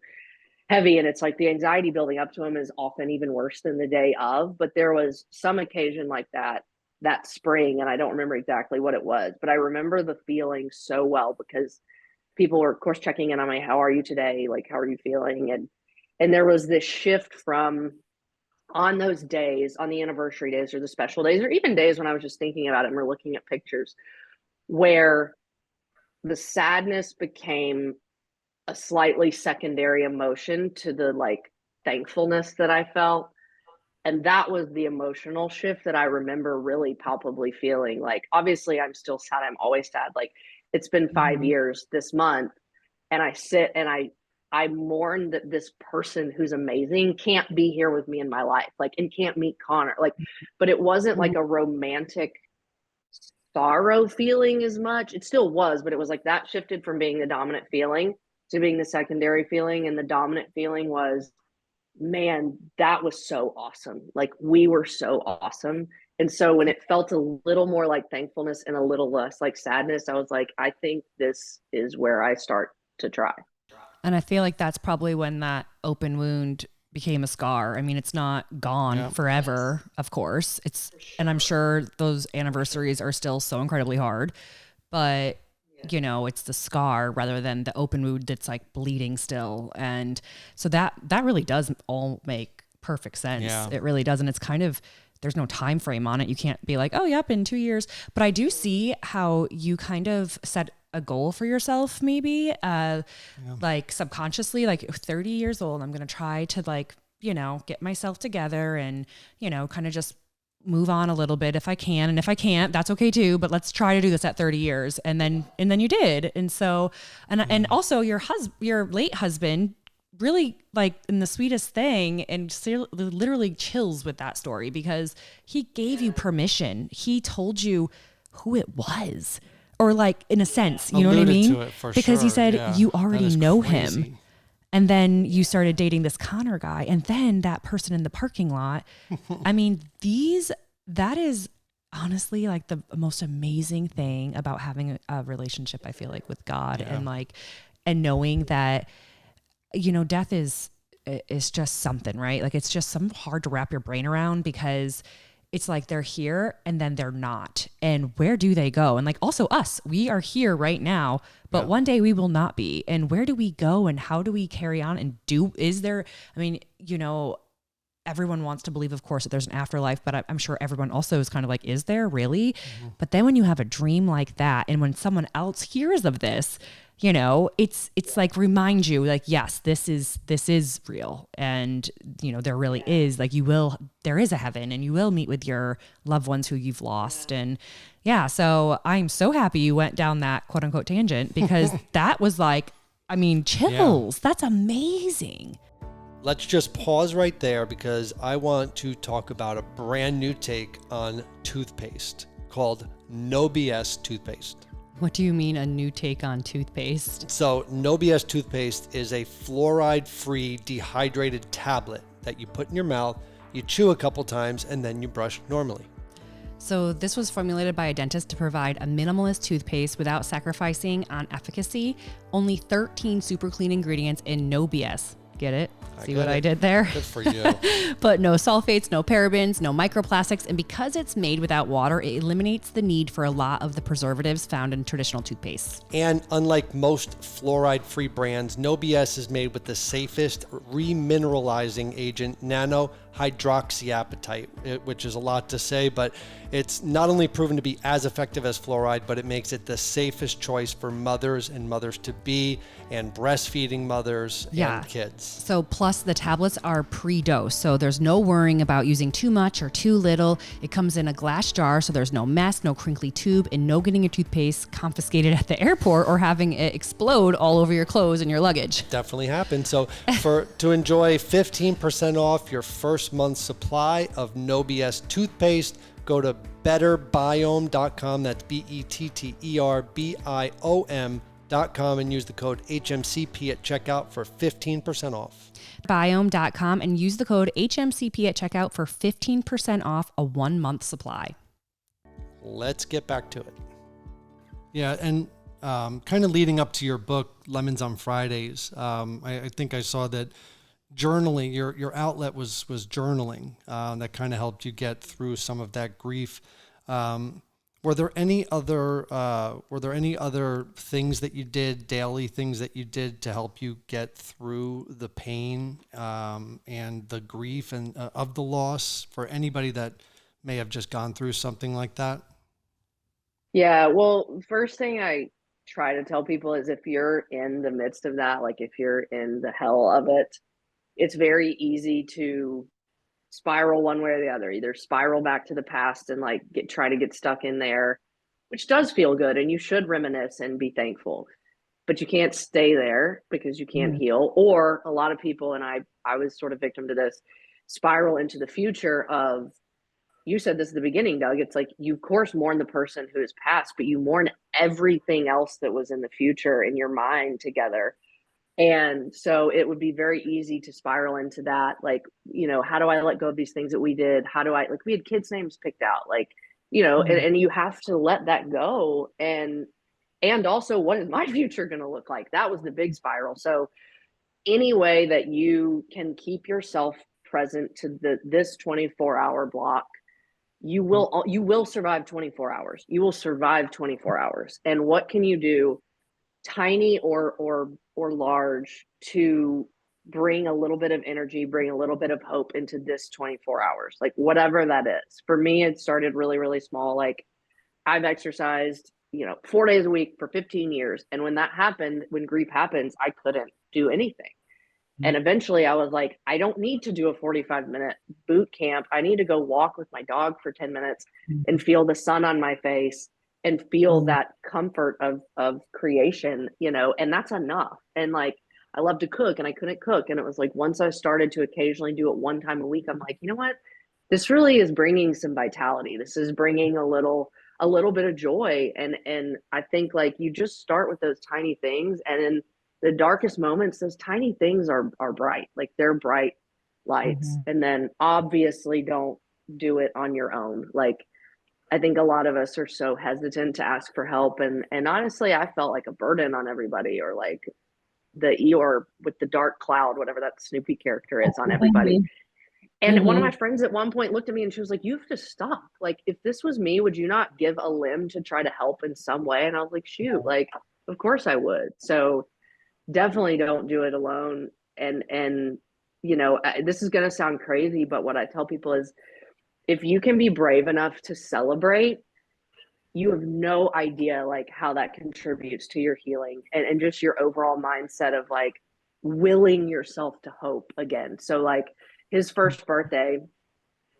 heavy, and it's like the anxiety building up to them is often even worse than the day of. But there was some occasion like that spring, and I don't remember exactly what it was, but I remember the feeling so well, because people were, of course, checking in on me. How are you today? Like, how are you feeling? And there was this shift from, on those days, on the anniversary days or the special days, or even days when I was just thinking about it and we're looking at pictures, where the sadness became a slightly secondary emotion to the, like, thankfulness that I felt. And that was the emotional shift that I remember really palpably feeling. Like, obviously I'm still sad. I'm always sad. Like, it's been 5 years this month, and I sit and I mourn that this person who's amazing can't be here with me in my life, like, and can't meet Connor. Like, but it wasn't like a romantic sorrow feeling as much. It still was, but it was like that shifted from being the dominant feeling to being the secondary feeling. And the dominant feeling was, man, that was so awesome. Like, we were so awesome. And so when it felt a little more like thankfulness and a little less like sadness, I was like, I think this is where I start to try. And I feel like that's probably when that open wound became a scar. I mean, it's not gone forever, of course. And I'm sure those anniversaries are still so incredibly hard, but it's the scar rather than the open wound that's like bleeding still. And so that really does all make perfect sense. Yeah. It really does. And it's kind of, there's no time frame on it. You can't be like, oh, yep, in 2 years. But I do see how you kind of set a goal for yourself, maybe like subconsciously, like 30 years old, I'm going to try to, like, get myself together and, kind of just move on a little bit if I can. And if I can't, that's okay too, but let's try to do this at 30 years. And then you did. And so, and also your late husband really, like, in the sweetest thing, and literally chills with that story, because he gave you permission. He told you who it was, or, like, in a sense, you know what I mean? Because he said, you already know him. And then you started dating this Connor guy, and then that person in the parking lot. I mean, that is honestly, like, the most amazing thing about having a relationship, I feel like, with God, and knowing that, death is just something, right? Like, it's just something hard to wrap your brain around, because it's like they're here and then they're not. And where do they go? And, like, also us, we are here right now, but one day we will not be. And where do we go, and how do we carry on? And everyone wants to believe, of course, that there's an afterlife, but I'm sure everyone also is kind of like, is there really? Mm-hmm. But then when you have a dream like that, and when someone else hears of this, it's like, remind you, like, yes, this is real. And, there really is, like, there is a heaven, and you will meet with your loved ones who you've lost. And so I'm so happy you went down that quote unquote tangent, because that was like, I mean, chills. Yeah. That's amazing. Let's just pause right there, because I want to talk about a brand new take on toothpaste called No BS toothpaste. What do you mean, a new take on toothpaste? So No BS toothpaste is a fluoride-free dehydrated tablet that you put in your mouth, you chew a couple times, and then you brush normally. So this was formulated by a dentist to provide a minimalist toothpaste without sacrificing on efficacy. Only 13 super clean ingredients and no BS. Get it? See what I did there? Good for you. But no sulfates, no parabens, no microplastics. And because it's made without water, it eliminates the need for a lot of the preservatives found in traditional toothpaste. And unlike most fluoride-free brands, No BS is made with the safest remineralizing agent, nanohydroxyapatite, which is a lot to say, but it's not only proven to be as effective as fluoride, but it makes it the safest choice for mothers and mothers-to-be and breastfeeding mothers and kids. So plus the tablets are pre-dosed, so there's no worrying about using too much or too little. It comes in a glass jar, so there's no mess, no crinkly tube, and no getting your toothpaste confiscated at the airport or having it explode all over your clothes and your luggage. Definitely happens. So to enjoy 15% off your first month's supply of No BS toothpaste, go to betterbiome.com. That's BetterBiome.com and use the code HMCP at checkout for 15% off. Biome.com and use the code HMCP at checkout for 15% off a 1-month supply. Let's get back to it. Yeah, and kind of leading up to your book, Lemons on Fridays, I think I saw that journaling, your outlet was journaling. That kind of helped you get through some of that grief. Were there any other things that you did, daily things that you did to help you get through the pain and the grief and of the loss for anybody that may have just gone through something like that? Yeah, well, first thing I try to tell people is if you're in the midst of that, like if you're in the hell of it, it's very easy to spiral one way or the other, either spiral back to the past and like try to get stuck in there, which does feel good and you should reminisce and be thankful, but you can't stay there because you can't heal. Or a lot of people, and I was sort of victim to this, spiral into the future of, you said this at the beginning, Doug, it's like you of course mourn the person who has passed, but you mourn everything else that was in the future in your mind together. And so it would be very easy to spiral into that. Like, you know, how do I let go of these things that we did? How do I, like, we had kids' names picked out, like, you know, and you have to let that go. And also, what is my future going to look like? That was the big spiral. So any way that you can keep yourself present to this 24-hour block, you will survive 24 hours. You will survive 24 hours. And what can you do, tiny or large, to bring a little bit of energy, bring a little bit of hope into this 24 hours, like whatever that is. For me, it started really, really small. Like I've exercised, 4 days a week for 15 years. And when that happened, when grief happens, I couldn't do anything. And eventually I was like, I don't need to do a 45-minute boot camp. I need to go walk with my dog for 10 minutes and feel the sun on my face and feel that comfort of creation, and that's enough. And like, I love to cook and I couldn't cook. And it was like, once I started to occasionally do it one time a week, I'm like, you know what, this really is bringing some vitality. This is bringing a little bit of joy. And I think like you just start with those tiny things, and in the darkest moments, those tiny things are bright, like they're bright lights. And then obviously don't do it on your own. Like, I think a lot of us are so hesitant to ask for help. And honestly, I felt like a burden on everybody, or like the Eeyore with the dark cloud, whatever that Snoopy character is, on everybody. And one of my friends at one point looked at me and she was like, you have to stop. Like, if this was me, would you not give a limb to try to help in some way? And I was like, shoot, like, of course I would. So definitely don't do it alone. And this is going to sound crazy, but what I tell people is, if you can be brave enough to celebrate, you have no idea like how that contributes to your healing and just your overall mindset of like willing yourself to hope again. So like his first birthday,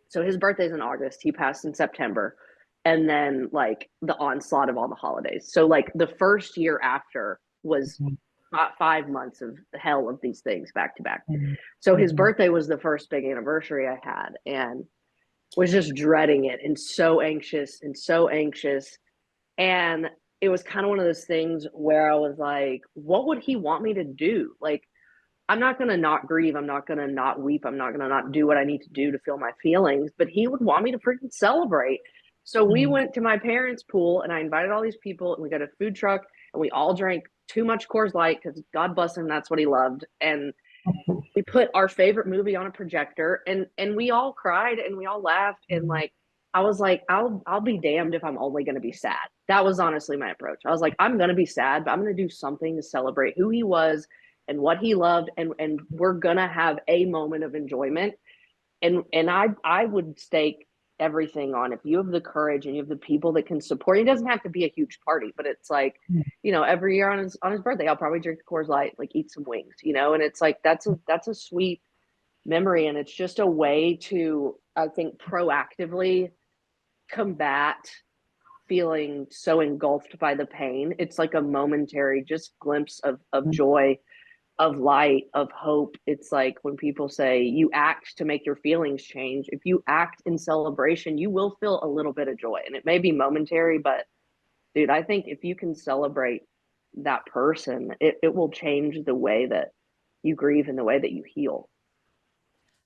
so his birthday's in August, he passed in September, and then like the onslaught of all the holidays. So like the first year after was 5 months of hell of these things back to back. So his birthday was the first big anniversary I had, and was just dreading it and so anxious. And it was kind of one of those things where I was like, what would he want me to do? Like, I'm not going to not grieve. I'm not going to not weep. I'm not going to not do what I need to do to feel my feelings, but he would want me to freaking celebrate. So we went to my parents' pool and I invited all these people and we got a food truck and we all drank too much Coors Light because God bless him, that's what he loved. And we put our favorite movie on a projector and we all cried and we all laughed. And like, I was like, I'll be damned if I'm only going to be sad. That was honestly my approach. I was like, I'm going to be sad, but I'm going to do something to celebrate who he was and what he loved. And we're going to have a moment of enjoyment. And I would stake everything on, if you have the courage and you have the people that can support. It doesn't have to be a huge party, but it's like, you know, every year on his birthday, I'll probably drink Coors Light, like eat some wings, you know. And it's like, that's a sweet memory. And it's just a way to, I think, proactively combat feeling so engulfed by the pain. It's like a momentary just glimpse of joy, of light, of hope. It's like when people say you act to make your feelings change. If you act in celebration, you will feel a little bit of joy. And it may be momentary, but dude, I think if you can celebrate that person, it will change the way that you grieve and the way that you heal.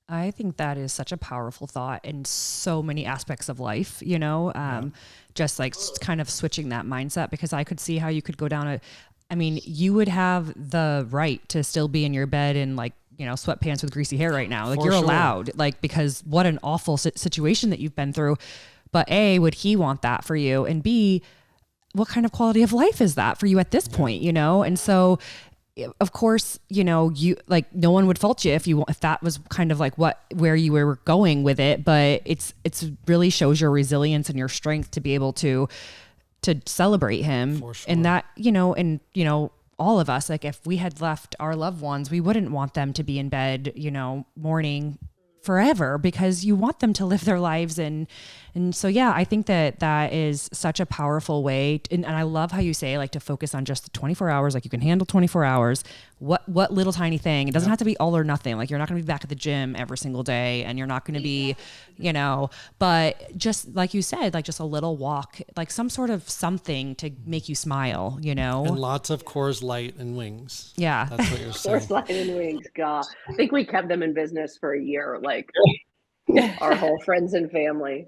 I think that is such a powerful thought in so many aspects of life, you know, just like kind of switching that mindset, because I could see how you could go down I mean, you would have the right to still be in your bed in like, you know, sweatpants with greasy hair right now. Like you're allowed, like, because what an awful situation that you've been through. But A, would he want that for you? And B, what kind of quality of life is that for you at this point, you know? And so of course, you know, you like, no one would fault you if that was kind of like where you were going with it, but it's really shows your resilience and your strength to be able to celebrate him. And that, you know, all of us, like if we had left our loved ones, we wouldn't want them to be in bed, you know, mourning forever, because you want them to live their lives. And so, yeah, I think that is such a powerful way. And I love how you say like to focus on just the 24 hours, like you can handle 24 hours. What little tiny thing, it doesn't have to be all or nothing. Like you're not going to be back at the gym every single day and you're not going to be, you know, but just like you said, like just a little walk, like some sort of something to make you smile, you know, and lots of Coors Light and wings. Yeah. That's what you're saying. Coors Light and wings. God, I think we kept them in business for a year. Like our whole friends and family.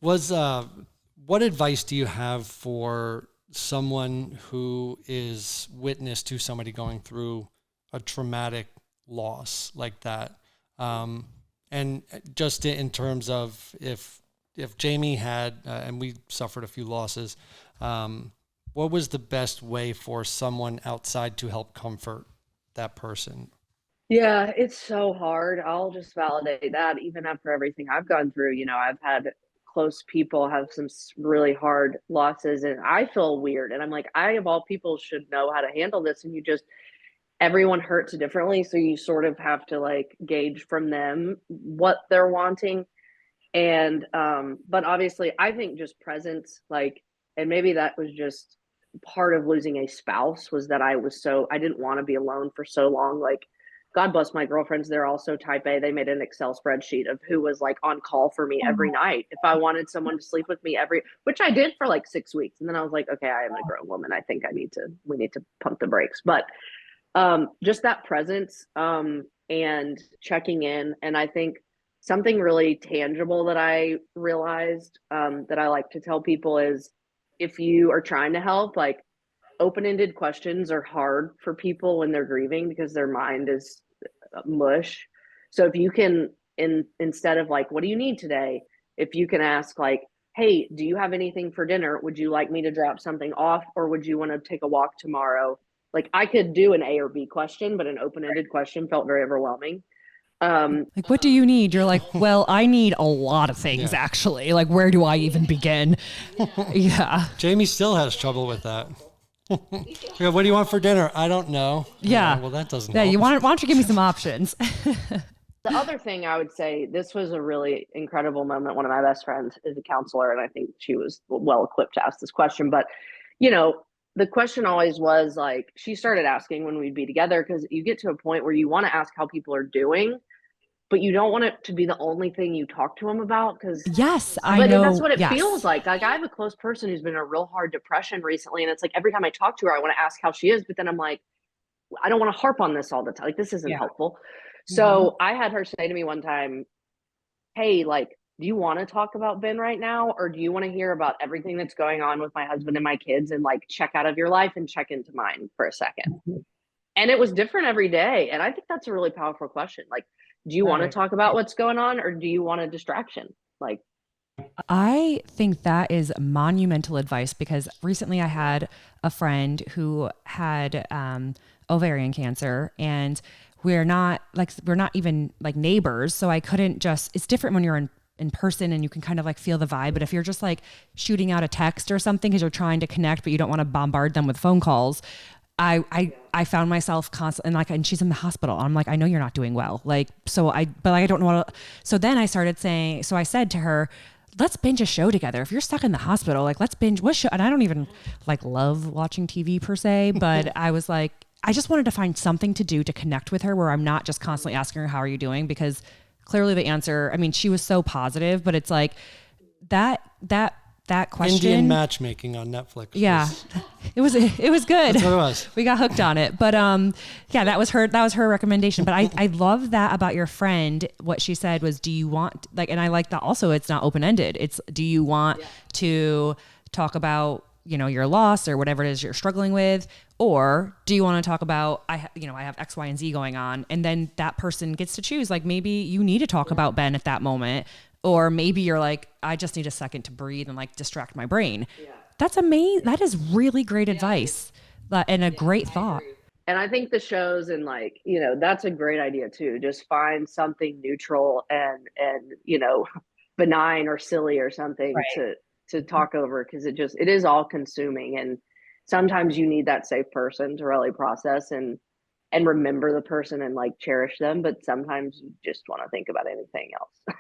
What advice do you have for someone who is witness to somebody going through a traumatic loss like that? And just in terms of if Jamie had, and we suffered a few losses, what was the best way for someone outside to help comfort that person? Yeah, it's so hard. I'll just validate that even after everything I've gone through. You know, I've had close people have some really hard losses and I feel weird. And I'm like, I, of all people, should know how to handle this. And everyone hurts differently. So you sort of have to like gauge from them what they're wanting. And, but obviously I think just presence, like, and maybe that was just part of losing a spouse, was that I didn't want to be alone for so long. Like, God bless my girlfriends. They're also type A. They made an Excel spreadsheet of who was like on call for me every night. If I wanted someone to sleep with me which I did for like 6 weeks. And then I was like, okay, I am a grown woman. I think we need to pump the brakes. But just that presence and checking in. And I think something really tangible that I realized that I like to tell people is, if you are trying to help, like, open-ended questions are hard for people when they're grieving because their mind is mush. So if you can, instead of like, what do you need today? If you can ask like, hey, do you have anything for dinner? Would you like me to drop something off, or would you want to take a walk tomorrow? Like, I could do an A or B question, but an open-ended question felt very overwhelming. Like, what do you need? You're like, well, I need a lot of things, actually. Like, where do I even begin? Yeah. Jamie still has trouble with that. Yeah, what do you want for dinner? I don't know. Yeah. Well, that doesn't help. Why don't you give me some options? The other thing I would say, this was a really incredible moment. One of my best friends is a counselor, and I think she was well equipped to ask this question. But, you know, the question always was like, she started asking when we'd be together, because you get to a point where you want to ask how people are doing, but you don't want it to be the only thing you talk to them about. Because I know. That's what it feels like. Like, I have a close person who's been in a real hard depression recently. And it's like, every time I talk to her, I want to ask how she is. But then I'm like, I don't want to harp on this all the time. Like, this isn't helpful. So I had her say to me one time, hey, like, do you want to talk about Ben right now? Or do you want to hear about everything that's going on with my husband and my kids and like check out of your life and check into mine for a second? And it was different every day. And I think that's a really powerful question. Like, do you want to talk about what's going on, or do you want a distraction? Like, I think that is monumental advice, because recently I had a friend who had ovarian cancer, and we're not even like neighbors. So I couldn't just, it's different when you're in person and you can kind of like feel the vibe. But if you're just like shooting out a text or something because you're trying to connect, but you don't want to bombard them with phone calls, I found myself constantly and she's in the hospital. I'm like, I know you're not doing well. Like, but I don't know what, so then I started saying, so I said to her, let's binge a show together. If you're stuck in the hospital, like let's binge what show. And I don't even like love watching TV per se, but I was like, I just wanted to find something to do to connect with her where I'm not just constantly asking her, how are you doing? Because clearly the answer, I mean, she was so positive, but it's like that question. Indian matchmaking on Netflix. Yeah, it was good. That's what it was. We got hooked on it, but yeah, that was her recommendation. But I love that about your friend. What she said was, do you want, like, and I like that also, it's not open-ended. It's, do you want to talk about, your loss or whatever it is you're struggling with, or do you want to talk about, I have X, Y, and Z going on, and then that person gets to choose. Like, maybe you need to talk about Ben at that moment. Or maybe you're like, I just need a second to breathe and like distract my brain. Yeah. That's amazing. That is really great advice and a great thought. And I think the shows and like, that's a great idea too. Just find something neutral and benign or silly or something to talk over, because it is all consuming. And sometimes you need that safe person to really process and remember the person and like cherish them. But sometimes you just want to think about anything else.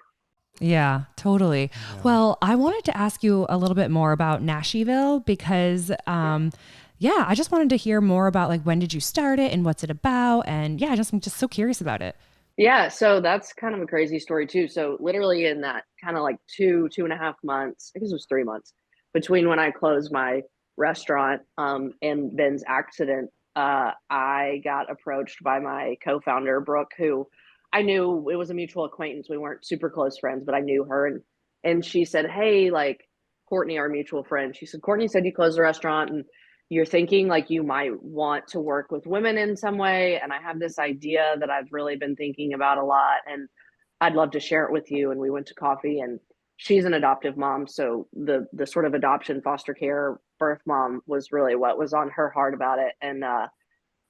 Yeah, totally. Yeah. Well, I wanted to ask you a little bit more about NaSHEville because, I just wanted to hear more about like, when did you start it and what's it about? And I'm just so curious about it. Yeah. So that's kind of a crazy story too. So literally in that kind of like 2.5 months, I guess it was 3 months between when I closed my restaurant, and Ben's accident, I got approached by my co-founder, Brooke, who I knew, it was a mutual acquaintance. We weren't super close friends, but I knew her. And she said, hey, like Courtney, our mutual friend, she said, Courtney said you closed the restaurant and you're thinking like you might want to work with women in some way. And I have this idea that I've really been thinking about a lot, and I'd love to share it with you. And we went to coffee, and she's an adoptive mom. So the sort of adoption, foster care, birth mom was really what was on her heart about it. And,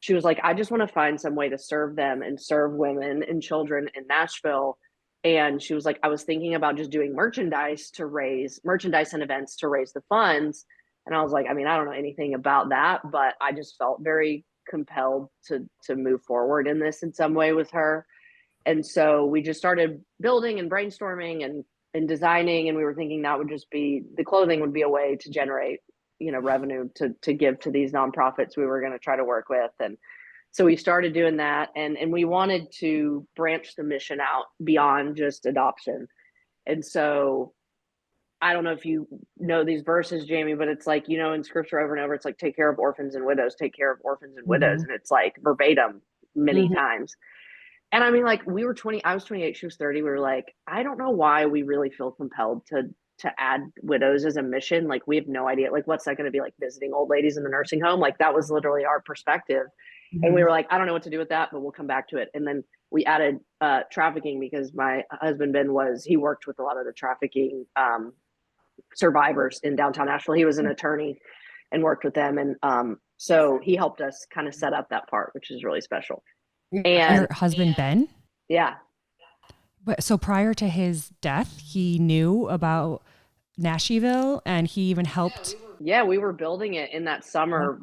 she was like, I just want to find some way to serve them and serve women and children in Nashville. And she was like, I was thinking about just doing merchandise and events to raise the funds. And I was like, I mean, I don't know anything about that, but I just felt very compelled to move forward in this in some way with her. And so we just started building and brainstorming and designing. And we were thinking that would just be, the clothing would be a way to generate revenue to give to these nonprofits we were going to try to work with. And so we started doing that, and we wanted to branch the mission out beyond just adoption. And so I don't know if you know these verses, Jamie, but it's like, in scripture over and over, it's like, take care of orphans and widows, take care of orphans and widows. And it's like verbatim many times. And I mean, like I was 28, she was 30. We were like, I don't know why we really feel compelled to add widows as a mission. Like, we have no idea, like, what's that going to be like, visiting old ladies in the nursing home? Like, that was literally our perspective. And we were like, I don't know what to do with that, but we'll come back to it. And then we added trafficking, because my husband, Ben, he worked with a lot of the trafficking survivors in downtown Nashville. He was an attorney and worked with them. And so he helped us kind of set up that part, which is really special. And your husband, Ben? Yeah. But so prior to his death, he knew about NaSHEville, and he even helped. Yeah, we were building it in that summer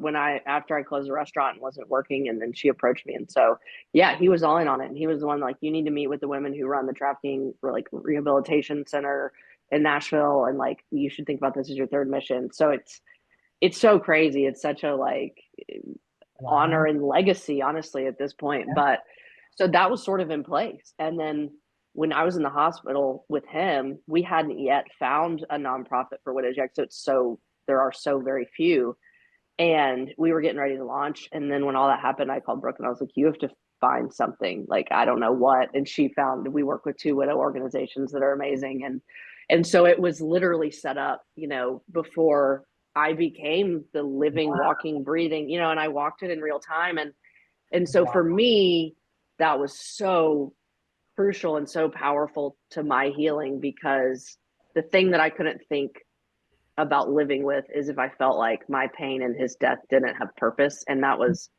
after I closed the restaurant and wasn't working, and then she approached me. And so, yeah, he was all in on it. And he was the one like, you need to meet with the women who run the trafficking rehabilitation center in Nashville. And like, you should think about this as your third mission. So it's so crazy. It's such a honor and legacy, honestly, at this point. Yeah. But so that was sort of in place. And then when I was in the hospital with him, we hadn't yet found a nonprofit for widows yet. So there are so very few, and we were getting ready to launch. And then when all that happened, I called Brooke and I was like, you have to find something, like, I don't know what. And we work with 2 widow organizations that are amazing. And so it was literally set up, before I became the living, walking, breathing, and I walked it in real time. And so for me, that was so crucial and so powerful to my healing, because the thing that I couldn't think about living with is if I felt like my pain and his death didn't have purpose. And that was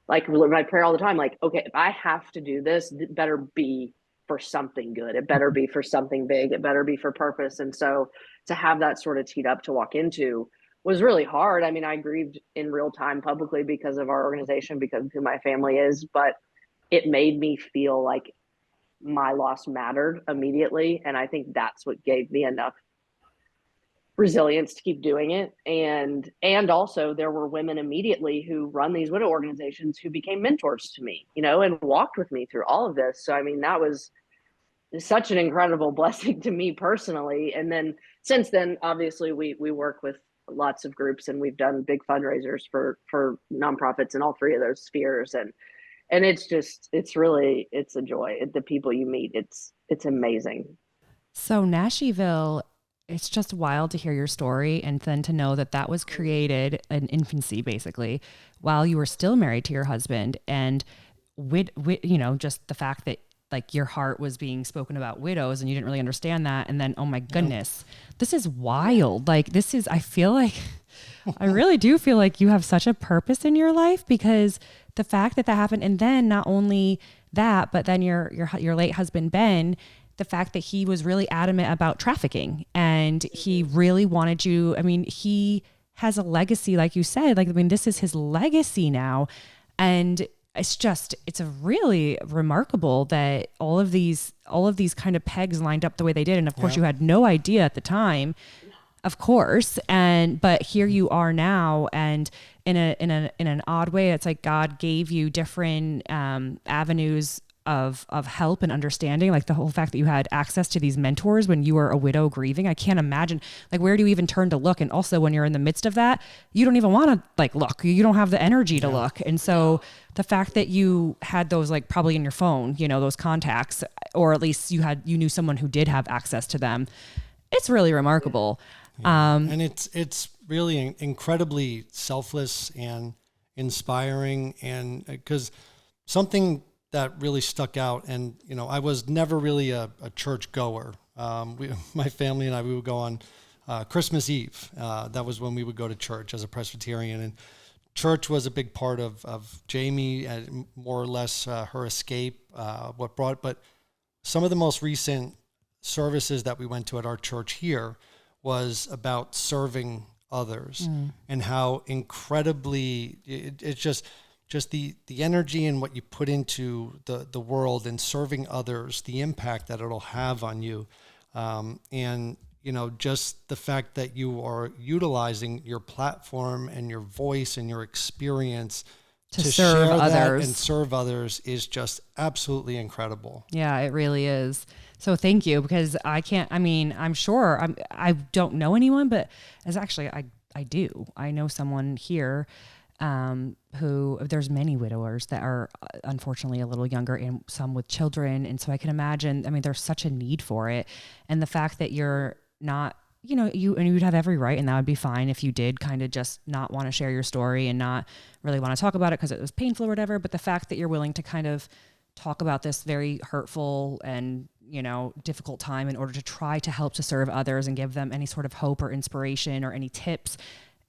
like my prayer all the time. Like, okay, if I have to do this, it better be for something good. It better be for something big. It better be for purpose. And so to have that sort of teed up to walk into was really hard. I mean, I grieved in real time publicly because of our organization, because of who my family is, but it made me feel like my loss mattered immediately. And I think that's what gave me enough resilience to keep doing it. And also there were women immediately who run these widow organizations who became mentors to me, and walked with me through all of this. So, I mean, that was such an incredible blessing to me personally. And then since then, obviously we work with lots of groups, and we've done big fundraisers for nonprofits in all 3 of those spheres. And it's a joy. The people you meet, it's amazing. So NaSHEville, it's just wild to hear your story, and then to know that was created in infancy, basically, while you were still married to your husband. And just the fact that like your heart was being spoken about widows and you didn't really understand that. And then, oh my goodness, this is wild. Like I feel like, I really do feel like you have such a purpose in your life, because the fact that happened. And then not only that, but then your late husband, Ben, the fact that he was really adamant about trafficking, and he really wanted you. I mean, he has a legacy, like you said, this is his legacy now. And it's a really remarkable that all of these kind of pegs lined up the way they did. And of course you had no idea at the time, of course. But here you are now, and in an odd way, it's like God gave you different avenues of help and understanding, like the whole fact that you had access to these mentors when you were a widow grieving. I can't imagine, like, where do you even turn to look? And also when you're in the midst of that, you don't even want to look, you don't have the energy to look. And so the fact that you had those, probably in your phone, those contacts, or at least you knew someone who did have access to them, it's really remarkable. And it's really incredibly selfless and inspiring. And because something that really stuck out, and I was never really a church goer. My family and I, we would go on Christmas Eve. That was when we would go to church as a Presbyterian, and church was a big part of Jamie, and more or less her escape. But some of the most recent services that we went to at our church here was about serving others, and how incredibly it's just the energy and what you put into the world and serving others, the impact that it'll have on you. And, just the fact that you are utilizing your platform and your voice and your experience to serve others and serve others is just absolutely incredible. Yeah, it really is. So thank you, because I'm sure I don't know anyone, but I do. I know someone here who, there's many widowers that are unfortunately a little younger, and some with children. And so I can imagine, there's such a need for it. And the fact that you're not, you'd have every right, and that would be fine if you did kind of just not want to share your story and not really want to talk about it because it was painful or whatever. But the fact that you're willing to kind of talk about this very hurtful and, difficult time in order to try to help to serve others and give them any sort of hope or inspiration or any tips.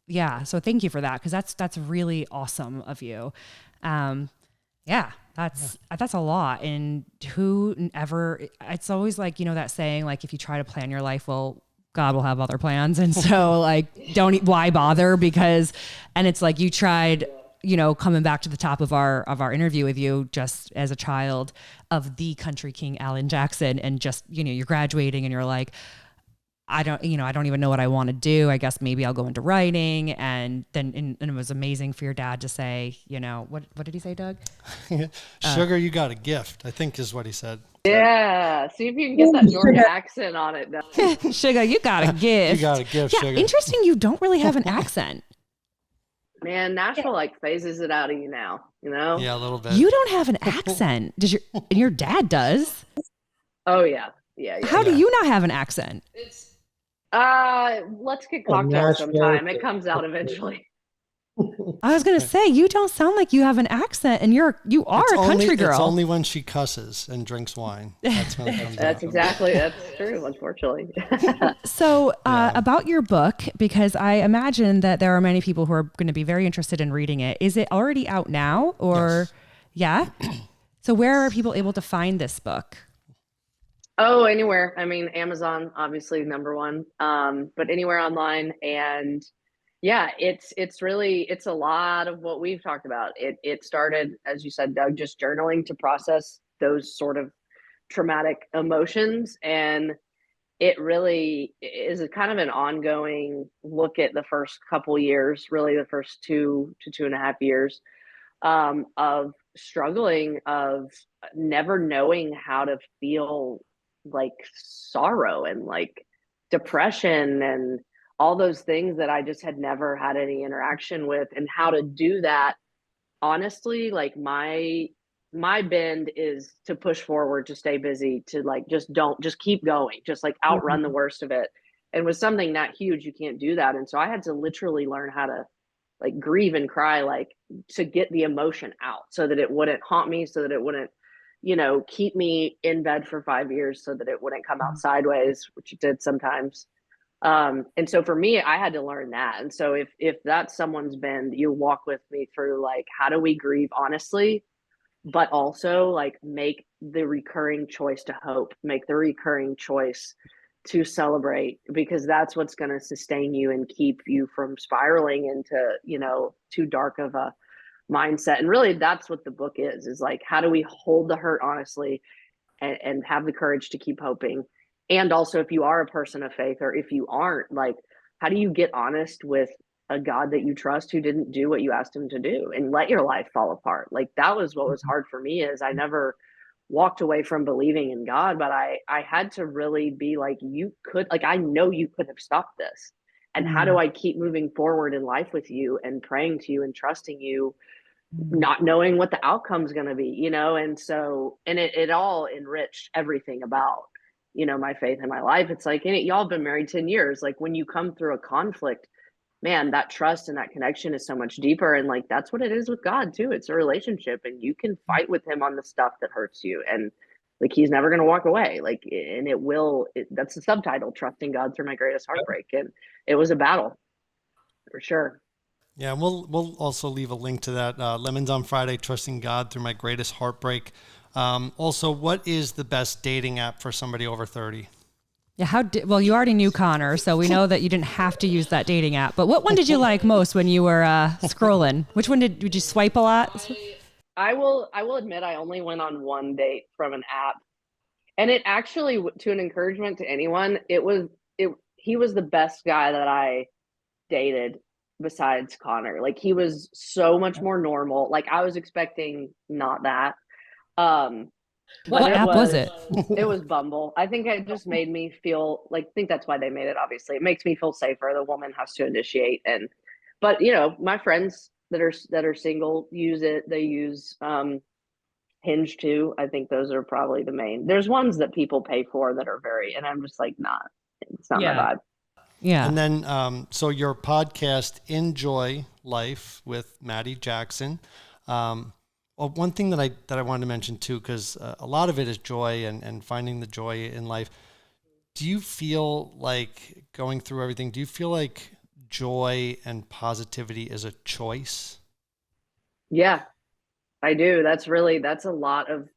Yeah. So thank you for that, because that's really awesome of you. That's a lot. And it's always that saying, if you try to plan your life, well, God will have other plans. And so why bother? Because, and it's like you tried, coming back to the top of our interview with you, just as a child of the country king, Alan Jackson, and just, you're graduating and you're like, I don't even know what I want to do. I guess maybe I'll go into writing. And then, and it was amazing for your dad to say, what did he say, Doug? Sugar, you got a gift, I think is what he said. Yeah. See if you can get that Georgia accent on it, Doug. Sugar, you got a gift. You got a gift, yeah, Sugar. Interesting. You don't really have an accent. Man, NaSHEville like phases it out of you now, you know? Yeah, a little bit. You don't have an accent. Your dad does? Oh yeah. Yeah. How do you not have an accent? Let's get cocktails sometime. It comes out eventually. I was gonna say, you don't sound like you have an accent, and you are a country girl. It's only when she cusses and drinks wine. That's when it comes That's true, unfortunately. So about your book, because I imagine that there are many people who are going to be very interested in reading it. Is it already out now, or yes. Yeah? So where are people able to find this book? Oh, anywhere. I mean, Amazon, obviously number one, but anywhere online. And yeah, it's a lot of what we've talked about. It started, as you said, Doug, just journaling to process those sort of traumatic emotions. And it really is a kind of an ongoing look at the first couple years, really the first 2 to 2.5 years, of struggling, of never knowing how to feel like sorrow and like depression and all those things that I just had never had any interaction with, and how to do that honestly. Like my bend is to push forward, to stay busy, to like just keep going, just like outrun the worst of it. And with something that huge, you can't do that. And so I had to literally learn how to like grieve and cry, like to get the emotion out so that it wouldn't haunt me, so that it wouldn't, keep me in bed for 5 years, so that it wouldn't come out sideways, which it did sometimes. And so for me, I had to learn that. And so if that's someone's been, you walk with me through like, how do we grieve honestly, but also like make the recurring choice to hope, make the recurring choice to celebrate, because that's what's going to sustain you and keep you from spiraling into, too dark of a mindset. And really that's what the book is like, how do we hold the hurt honestly, and have the courage to keep hoping. And also, if you are a person of faith, or if you aren't, like, how do you get honest with a God that you trust who didn't do what you asked him to do, and let your life fall apart? Like, that was what was hard for me, is I never walked away from believing in God, but I had to really be like, I know you could have stopped this. And how do I keep moving forward in life with you and praying to you and trusting you, not knowing what the outcome's going to be, And so, and it all enriched everything about, my faith in my life. It's like, and y'all have been married 10 years. Like, when you come through a conflict, man, that trust and that connection is so much deeper. And like, that's what it is with God too. It's a relationship, and you can fight with him on the stuff that hurts you. And like, he's never going to walk away. Like, and that's the subtitle, Trusting God Through My Greatest Heartbreak. And it was a battle for sure. Yeah, we'll also leave a link to that. Lemons on Friday, Trusting God Through My Greatest Heartbreak. Also, what is the best dating app for somebody over 30? Yeah, well, you already knew Connor, so we know that you didn't have to use that dating app. But what one did you like most when you were scrolling? Which one did you swipe a lot? I will admit I only went on one date from an app, and it actually, to an encouragement to anyone, he was the best guy that I dated besides Connor. Like, he was so much more normal. Like, I was expecting not that. What app was it? It was Bumble. I think it just made me feel like, I think that's why they made it. Obviously, it makes me feel safer. The woman has to initiate, but my friends that are single use it. They use Hinge too. I think those are probably the main. There's ones that people pay for that are and I'm just like, it's not my vibe. Yeah. And then, so your podcast, Enjoy Life with Mattie Jackson. Well, one thing that I wanted to mention too, because a lot of it is joy and finding the joy in life. Do you feel like, going through everything, do you feel like joy and positivity is a choice? Yeah, I do. That's a lot of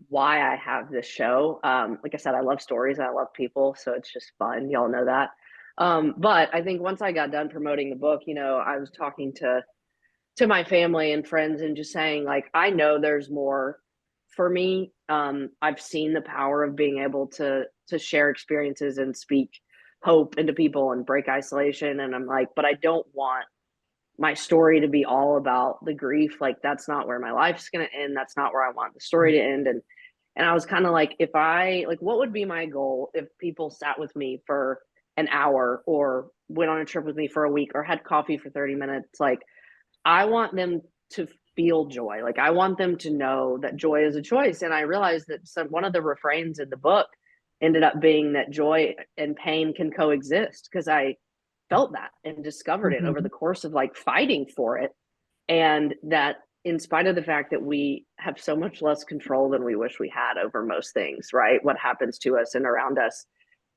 why I have this show. Like I said, I love stories and I love people, so it's just fun. Y'all know that. But I think once I got done promoting the book, I was talking to my family and friends and just saying, like, I know there's more for me. I've seen the power of being able to share experiences and speak hope into people and break isolation. And I'm like, but I don't want my story to be all about the grief. Like, that's not where my life's going to end. That's not where I want the story to end. And I was kind of like, what would be my goal if people sat with me for an hour or went on a trip with me for a week or had coffee for 30 minutes. Like, I want them to feel joy. Like, I want them to know that joy is a choice. And I realized that one of the refrains in the book ended up being that joy and pain can coexist, because I felt that and discovered it over the course of like fighting for it. And that in spite of the fact that we have so much less control than we wish we had over most things, right? What happens to us and around us,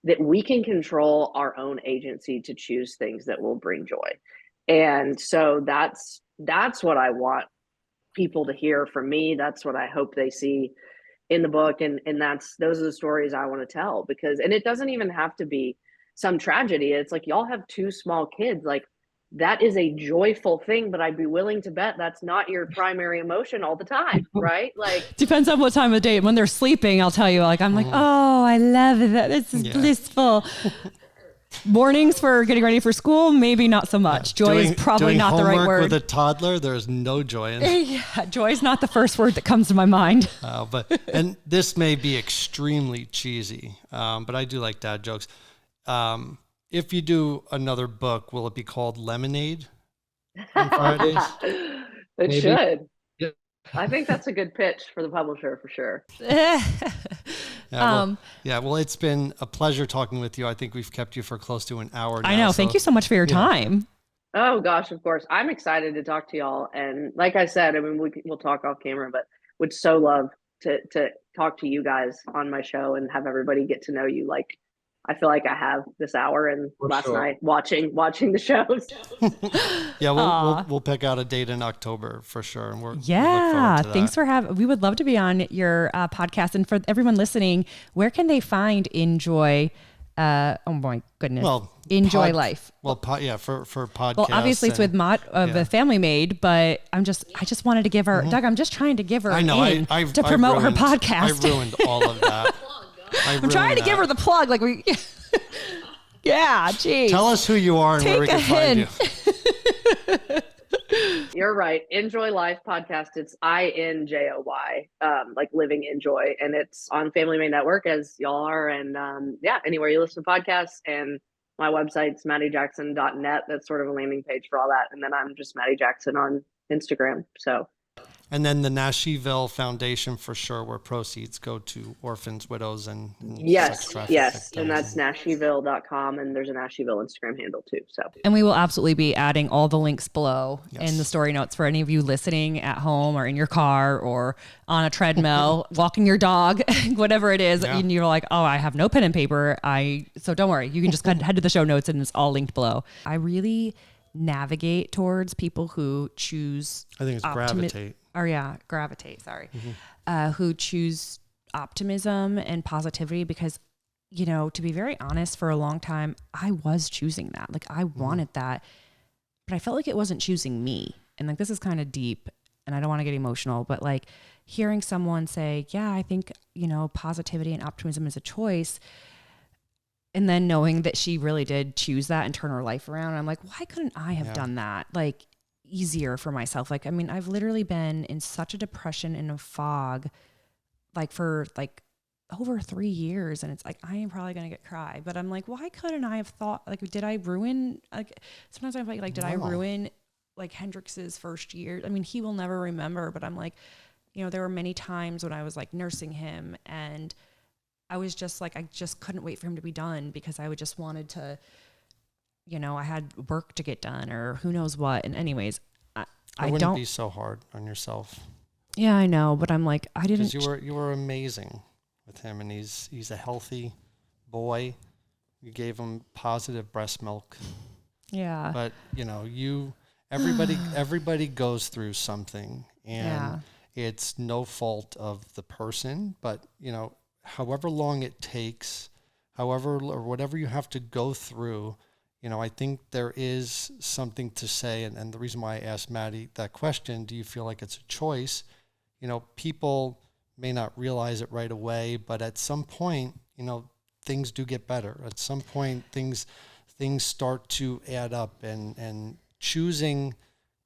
that we can control our own agency to choose things that will bring joy. And so that's what I want people to hear from me. That's what I hope they see in the book. And those are the stories I want to tell, because, and it doesn't even have to be some tragedy. It's like, y'all have 2 small kids. Like, that is a joyful thing, but I'd be willing to bet that's not your primary emotion all the time, right? Like, depends on what time of day. When they're sleeping, I'll tell you, like, I'm like, oh, I love that. This is blissful. Mornings for getting ready for school, maybe not so much. Joy is probably not the right word. With a toddler, there's no joy in it. Yeah, joy is not the first word that comes to my mind. And this may be extremely cheesy, but I do like dad jokes. If you do another book, will it be called Lemonade on Fridays? It should. Yeah. I think that's a good pitch for the publisher for sure. Well, it's been a pleasure talking with you. I think we've kept you for close to an hour now. I know. Thank you so much for your time. Oh gosh, of course. I'm excited to talk to y'all. And like I said, I mean, we'll talk off camera, but would so love to talk to you guys on my show and have everybody get to know you. Like, I feel like I have this hour and last night watching the shows. We'll pick out a date in October for sure. And we look thanks for having. We would love to be on your podcast. And for everyone listening, where can they find Enjoy? Oh my goodness! Well, Enjoy Life. Well, for podcasts. Well, obviously it's with Mott of the Family Made, but I just wanted to give her Doug. I'm just trying to give her. I know. To promote her podcast. I ruined all of that. I'm trying to give her the plug. Like yeah, geez. Tell us who you are and where we can find you. You're right. Enjoy Life podcast. It's INJOY, like living enjoy. And it's on Family Made Network, as y'all are. And anywhere you listen to podcasts. And my website's MattieJackson.net. That's sort of a landing page for all that. And then I'm just Mattie Jackson on Instagram. So. And then the NaSHEville Foundation, for sure, where proceeds go to orphans, widows, and sex trafficked victims. And that's NaSHEville.com, and there's a NaSHEville Instagram handle too. So, and we will absolutely be adding all the links below in the story notes for any of you listening at home or in your car or on a treadmill, walking your dog, whatever it is. And you're like, oh, I have no pen and paper. So don't worry, you can just head to the show notes and it's all linked below. I really navigate towards people who choose. I think it's gravitate. Gravitate, sorry. Who choose optimism and positivity, because, to be very honest, for a long time, I was choosing that. Like, I wanted that, but I felt like it wasn't choosing me. And like, this is kind of deep and I don't want to get emotional, but like hearing someone say, yeah, I think, positivity and optimism is a choice. And then knowing that she really did choose that and turn her life around. I'm like, why couldn't I have done that? Like, easier for myself. Like, I mean, I've literally been in such a depression and a fog, like for like over 3 years. And it's like, I am probably going to cry, but I'm like, why couldn't I have thought, like, did I ruin, like, sometimes I'm like, did I ruin like Hendrix's first year? I mean, he will never remember, but I'm like, there were many times when I was like nursing him and I was just like, I just couldn't wait for him to be done because I would just wanted to, I had work to get done or who knows what. And anyways, I wouldn't be so hard on yourself. Yeah, I know. But I'm like, I didn't. You were amazing with him, and he's a healthy boy. You gave him positive breast milk. Yeah. But everybody goes through something, and it's no fault of the person. But however long it takes, or whatever you have to go through. I think there is something to say, and the reason why I asked Mattie that question, do you feel like it's a choice? People may not realize it right away, but at some point, things do get better. At some point, things start to add up, and choosing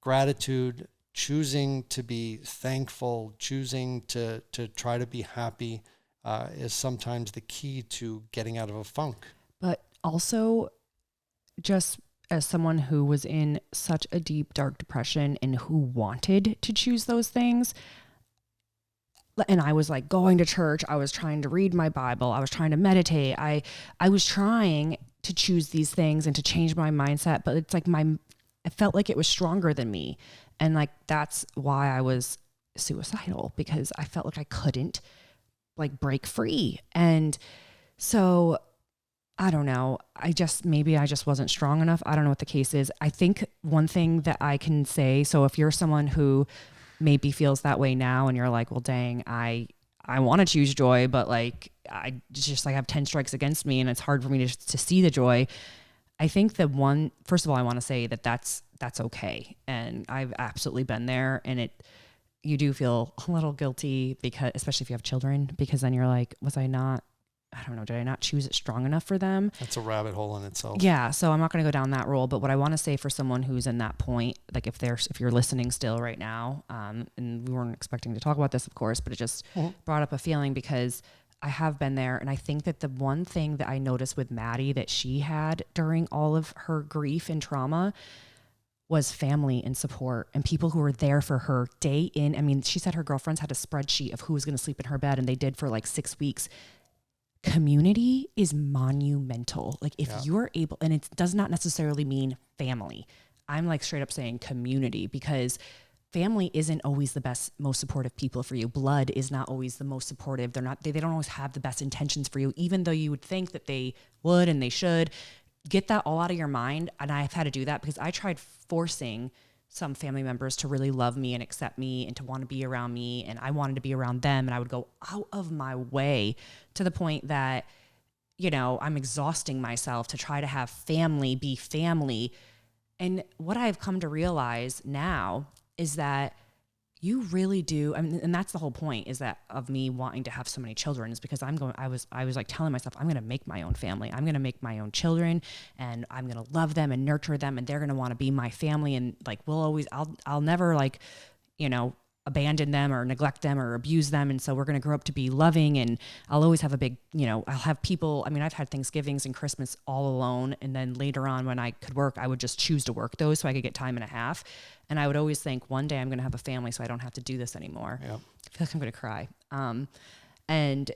gratitude, choosing to be thankful, choosing to try to be happy is sometimes the key to getting out of a funk. But also, just as someone who was in such a deep, dark depression and who wanted to choose those things, and I was like going to church, I was trying to read my Bible, I was trying to meditate, I was trying to choose these things and to change my mindset, but it's like it felt like it was stronger than me. And like, that's why I was suicidal, because I felt like I couldn't like break free. And so I don't know. Maybe I just wasn't strong enough. I don't know what the case is. I think one thing that I can say, so if you're someone who maybe feels that way now and you're like, well, dang, I want to choose joy, but like, I just like have 10 strikes against me and it's hard for me to see the joy. I think first of all, I want to say that that's okay. And I've absolutely been there, and you do feel a little guilty, because especially if you have children, because then you're like, I don't know, did I not choose it strong enough for them? That's a rabbit hole in itself. Yeah. So I'm not going to go down that road, but what I want to say for someone who's in that point, like if you're listening still right now, and we weren't expecting to talk about this, of course, but it just brought up a feeling, because I have been there. And I think that the one thing that I noticed with Mattie that she had during all of her grief and trauma was family and support, and people who were there for her day in. I mean, she said her girlfriends had a spreadsheet of who was going to sleep in her bed, and they did for like 6 weeks. Community is monumental. Like if you're able, and it does not necessarily mean family. I'm like straight up saying community, because family isn't always the best, most supportive people for you. Blood is not always the most supportive. They don't always have the best intentions for you, even though you would think that they would and they should. Get that all out of your mind. And I've had to do that because I tried forcing some family members to really love me and accept me and to want to be around me. And I wanted to be around them. And I would go out of my way to the point that, I'm exhausting myself to try to have family be family. And what I've come to realize now is that you really do. I mean, and that's the whole point, is that of me wanting to have so many children, is because I was like telling myself, I'm going to make my own family. I'm going to make my own children, and I'm going to love them and nurture them, and they're going to want to be my family. And like, I'll never like, abandon them or neglect them or abuse them. And so we're going to grow up to be loving, and I'll always have a big, I'll have people. I mean, I've had Thanksgivings and Christmas all alone. And then later on, when I could work, I would just choose to work those so I could get time and a half. And I would always think, one day I'm going to have a family so I don't have to do this anymore. Yep. I feel like I'm going to cry. And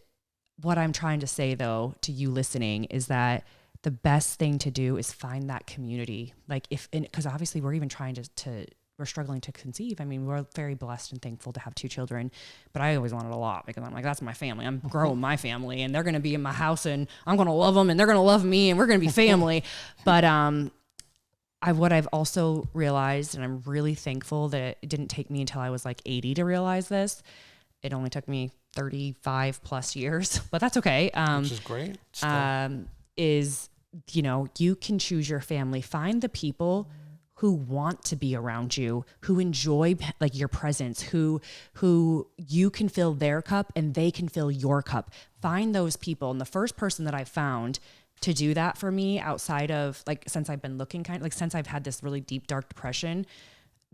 what I'm trying to say, though, to you listening, is that the best thing to do is find that community. Like because obviously we're even trying we're struggling to conceive. I mean, we're very blessed and thankful to have 2 children, but I always wanted a lot, because I'm like, that's my family. I'm growing my family, and they're going to be in my house, and I'm going to love them, and they're going to love me, and we're going to be family. But, what I've also realized, and I'm really thankful that it didn't take me until I was like 80 to realize this. It only took me 35 plus years, but that's okay. Which is great. Is, you can choose your family. Find the people who want to be around you, who enjoy like your presence, who you can fill their cup and they can fill your cup. Find those people. And the first person that I found to do that for me, outside of like, since I've been looking since I've had this really deep, dark depression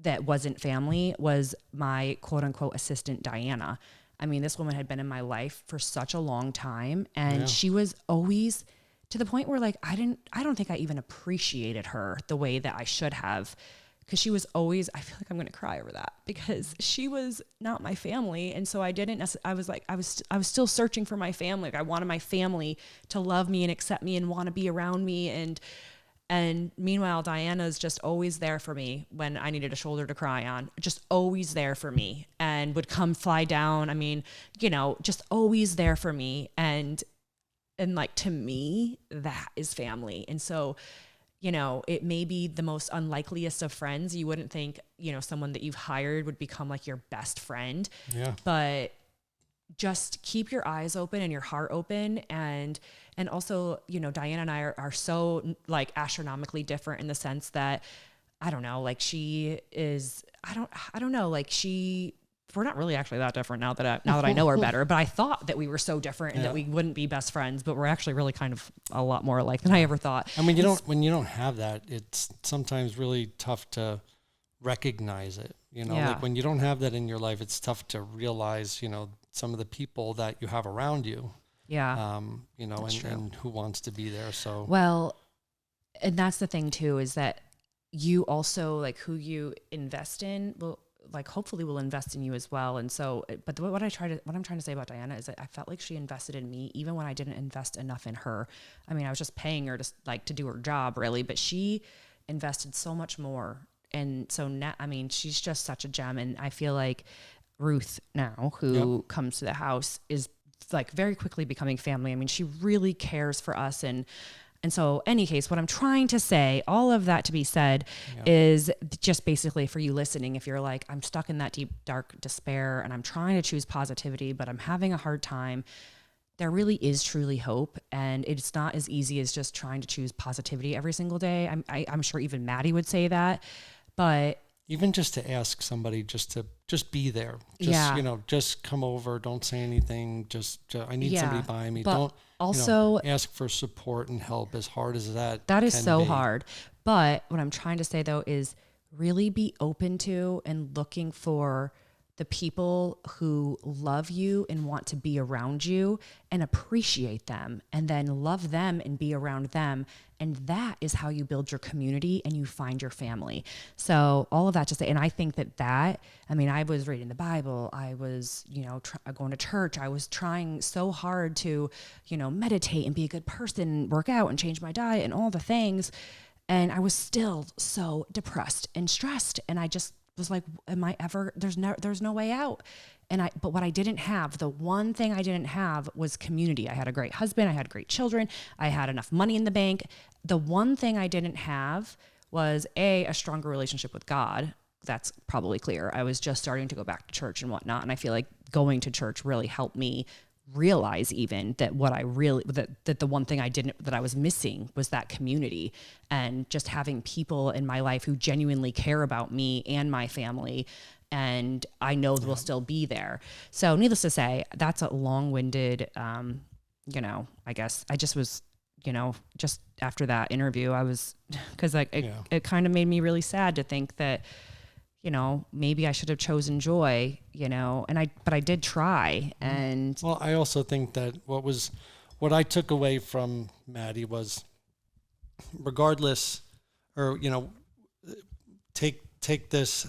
that wasn't family, was my quote unquote assistant, Diana. I mean, this woman had been in my life for such a long time, and she was always to the point where like, I don't think I even appreciated her the way that I should have. Cause she was always, I feel like I'm going to cry over that, because she was not my family. And so I was still searching for my family. Like I wanted my family to love me and accept me and want to be around me. And meanwhile, Diana's just always there for me when I needed a shoulder to cry on, just always there for me, and would come fly down. I mean, just always there for me. And like, to me, that is family. And so, it may be the most unlikeliest of friends. You wouldn't think, someone that you've hired would become like your best friend. Yeah. But just keep your eyes open and your heart open. And also, Diana and I are so like astronomically different in the sense that, I don't know, like she is, I don't know, like we're not really actually that different now that I know her better, but I thought that we were so different and that we wouldn't be best friends, but we're actually really kind of a lot more alike than I ever thought. I mean, when you don't have that, it's sometimes really tough to recognize it, like when you don't have that in your life, it's tough to realize, some of the people that you have around you. Yeah. You know, and who wants to be there. So, well, and that's the thing too, is that you also, like, who you invest in will, like, hopefully will invest in you as well. And so, but what I'm trying to say about Diana is that I felt like she invested in me even when I didn't invest enough in her. I mean, I was just paying her to do her job, really, but she invested so much more. And so now, I mean, she's just such a gem. And I feel like Ruth now, who comes to the house, is like very quickly becoming family. I mean, she really cares for us. And so, any case, what I'm trying to say, all of that to be said, is just basically for you listening, if you're like, I'm stuck in that deep, dark despair and I'm trying to choose positivity, but I'm having a hard time, there really is truly hope. And it's not as easy as just trying to choose positivity every single day. I'm sure even Mattie would say that, but even just to ask somebody just be there, you know, just come over, don't say anything, just I need somebody by me. But don't also, you know, ask for support and help, as hard as that is can so be. hard. But what I'm trying to say though is really be open to and looking for the people who love you and want to be around you, and appreciate them, and then love them and be around them. And that is how you build your community and you find your family. So all of that to say, and I think that, I mean, I was reading the Bible. I was, you know, going to church. I was trying so hard to, you know, meditate and be a good person, work out and change my diet and all the things. And I was still so depressed and stressed. And I just was like, am I ever, there's no way out. But what I didn't have, the one thing I didn't have was community. I had a great husband. I had great children. I had enough money in the bank. The one thing I didn't have was a stronger relationship with God. That's probably clear. I was just starting to go back to church and whatnot. And I feel like going to church really helped me realize even that that the one thing that I was missing was that community, and just having people in my life who genuinely care about me and my family. And I know they'll still be there. So needless to say, that's a long-winded, you know, I guess I just was, you know, just after that interview, I was, cause like, it kind of made me really sad to think that, you know, maybe I should have chosen joy, you know, but I did try. And well, I also think that what I took away from Mattie was, regardless, or, you know, take this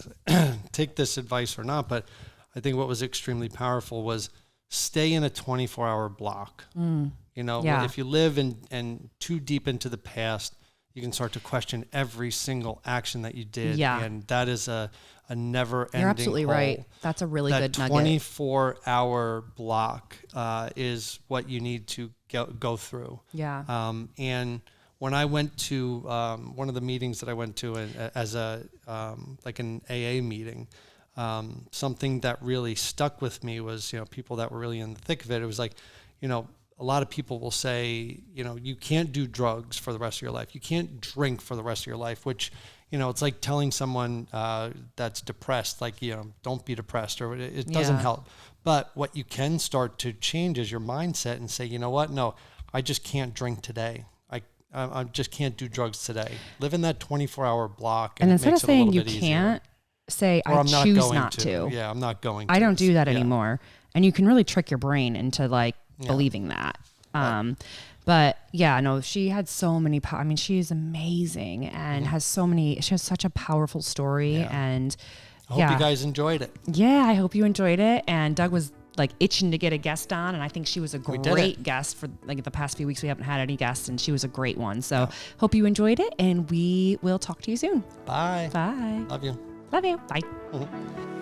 advice or not, but I think what was extremely powerful was stay in a 24-hour block. You know, if you live in too deep into the past, you can start to question every single action that you did. Yeah. And that is a never-ending You're absolutely hole. right. That's a really good nugget. That 24-hour block is what you need to go through. Yeah. And when I went to one of the meetings that I went to as like an AA meeting, something that really stuck with me was, you know, people that were really in the thick of it. It was like, you know, a lot of people will say, you know, you can't do drugs for the rest of your life. You can't drink for the rest of your life, which, you know, it's like telling someone that's depressed, like, you know, don't be depressed, or it doesn't help. But what you can start to change is your mindset and say, you know what? No, I just can't drink today. I just can't do drugs today. Live in that 24-hour block. And instead of saying you can't, say, I choose not to. Yeah, I'm not going to. I don't do that anymore. And you can really trick your brain into like believing that. But yeah, no, she had so many, I mean, she is amazing and she has such a powerful story. And I hope you guys enjoyed it. Yeah, I hope you enjoyed it. And Doug was like itching to get a guest on, and I think she was a great guest. For like the past few weeks we haven't had any guests, and she was a great one. So hope you enjoyed it, and we will talk to you soon. Bye. Love you. Bye.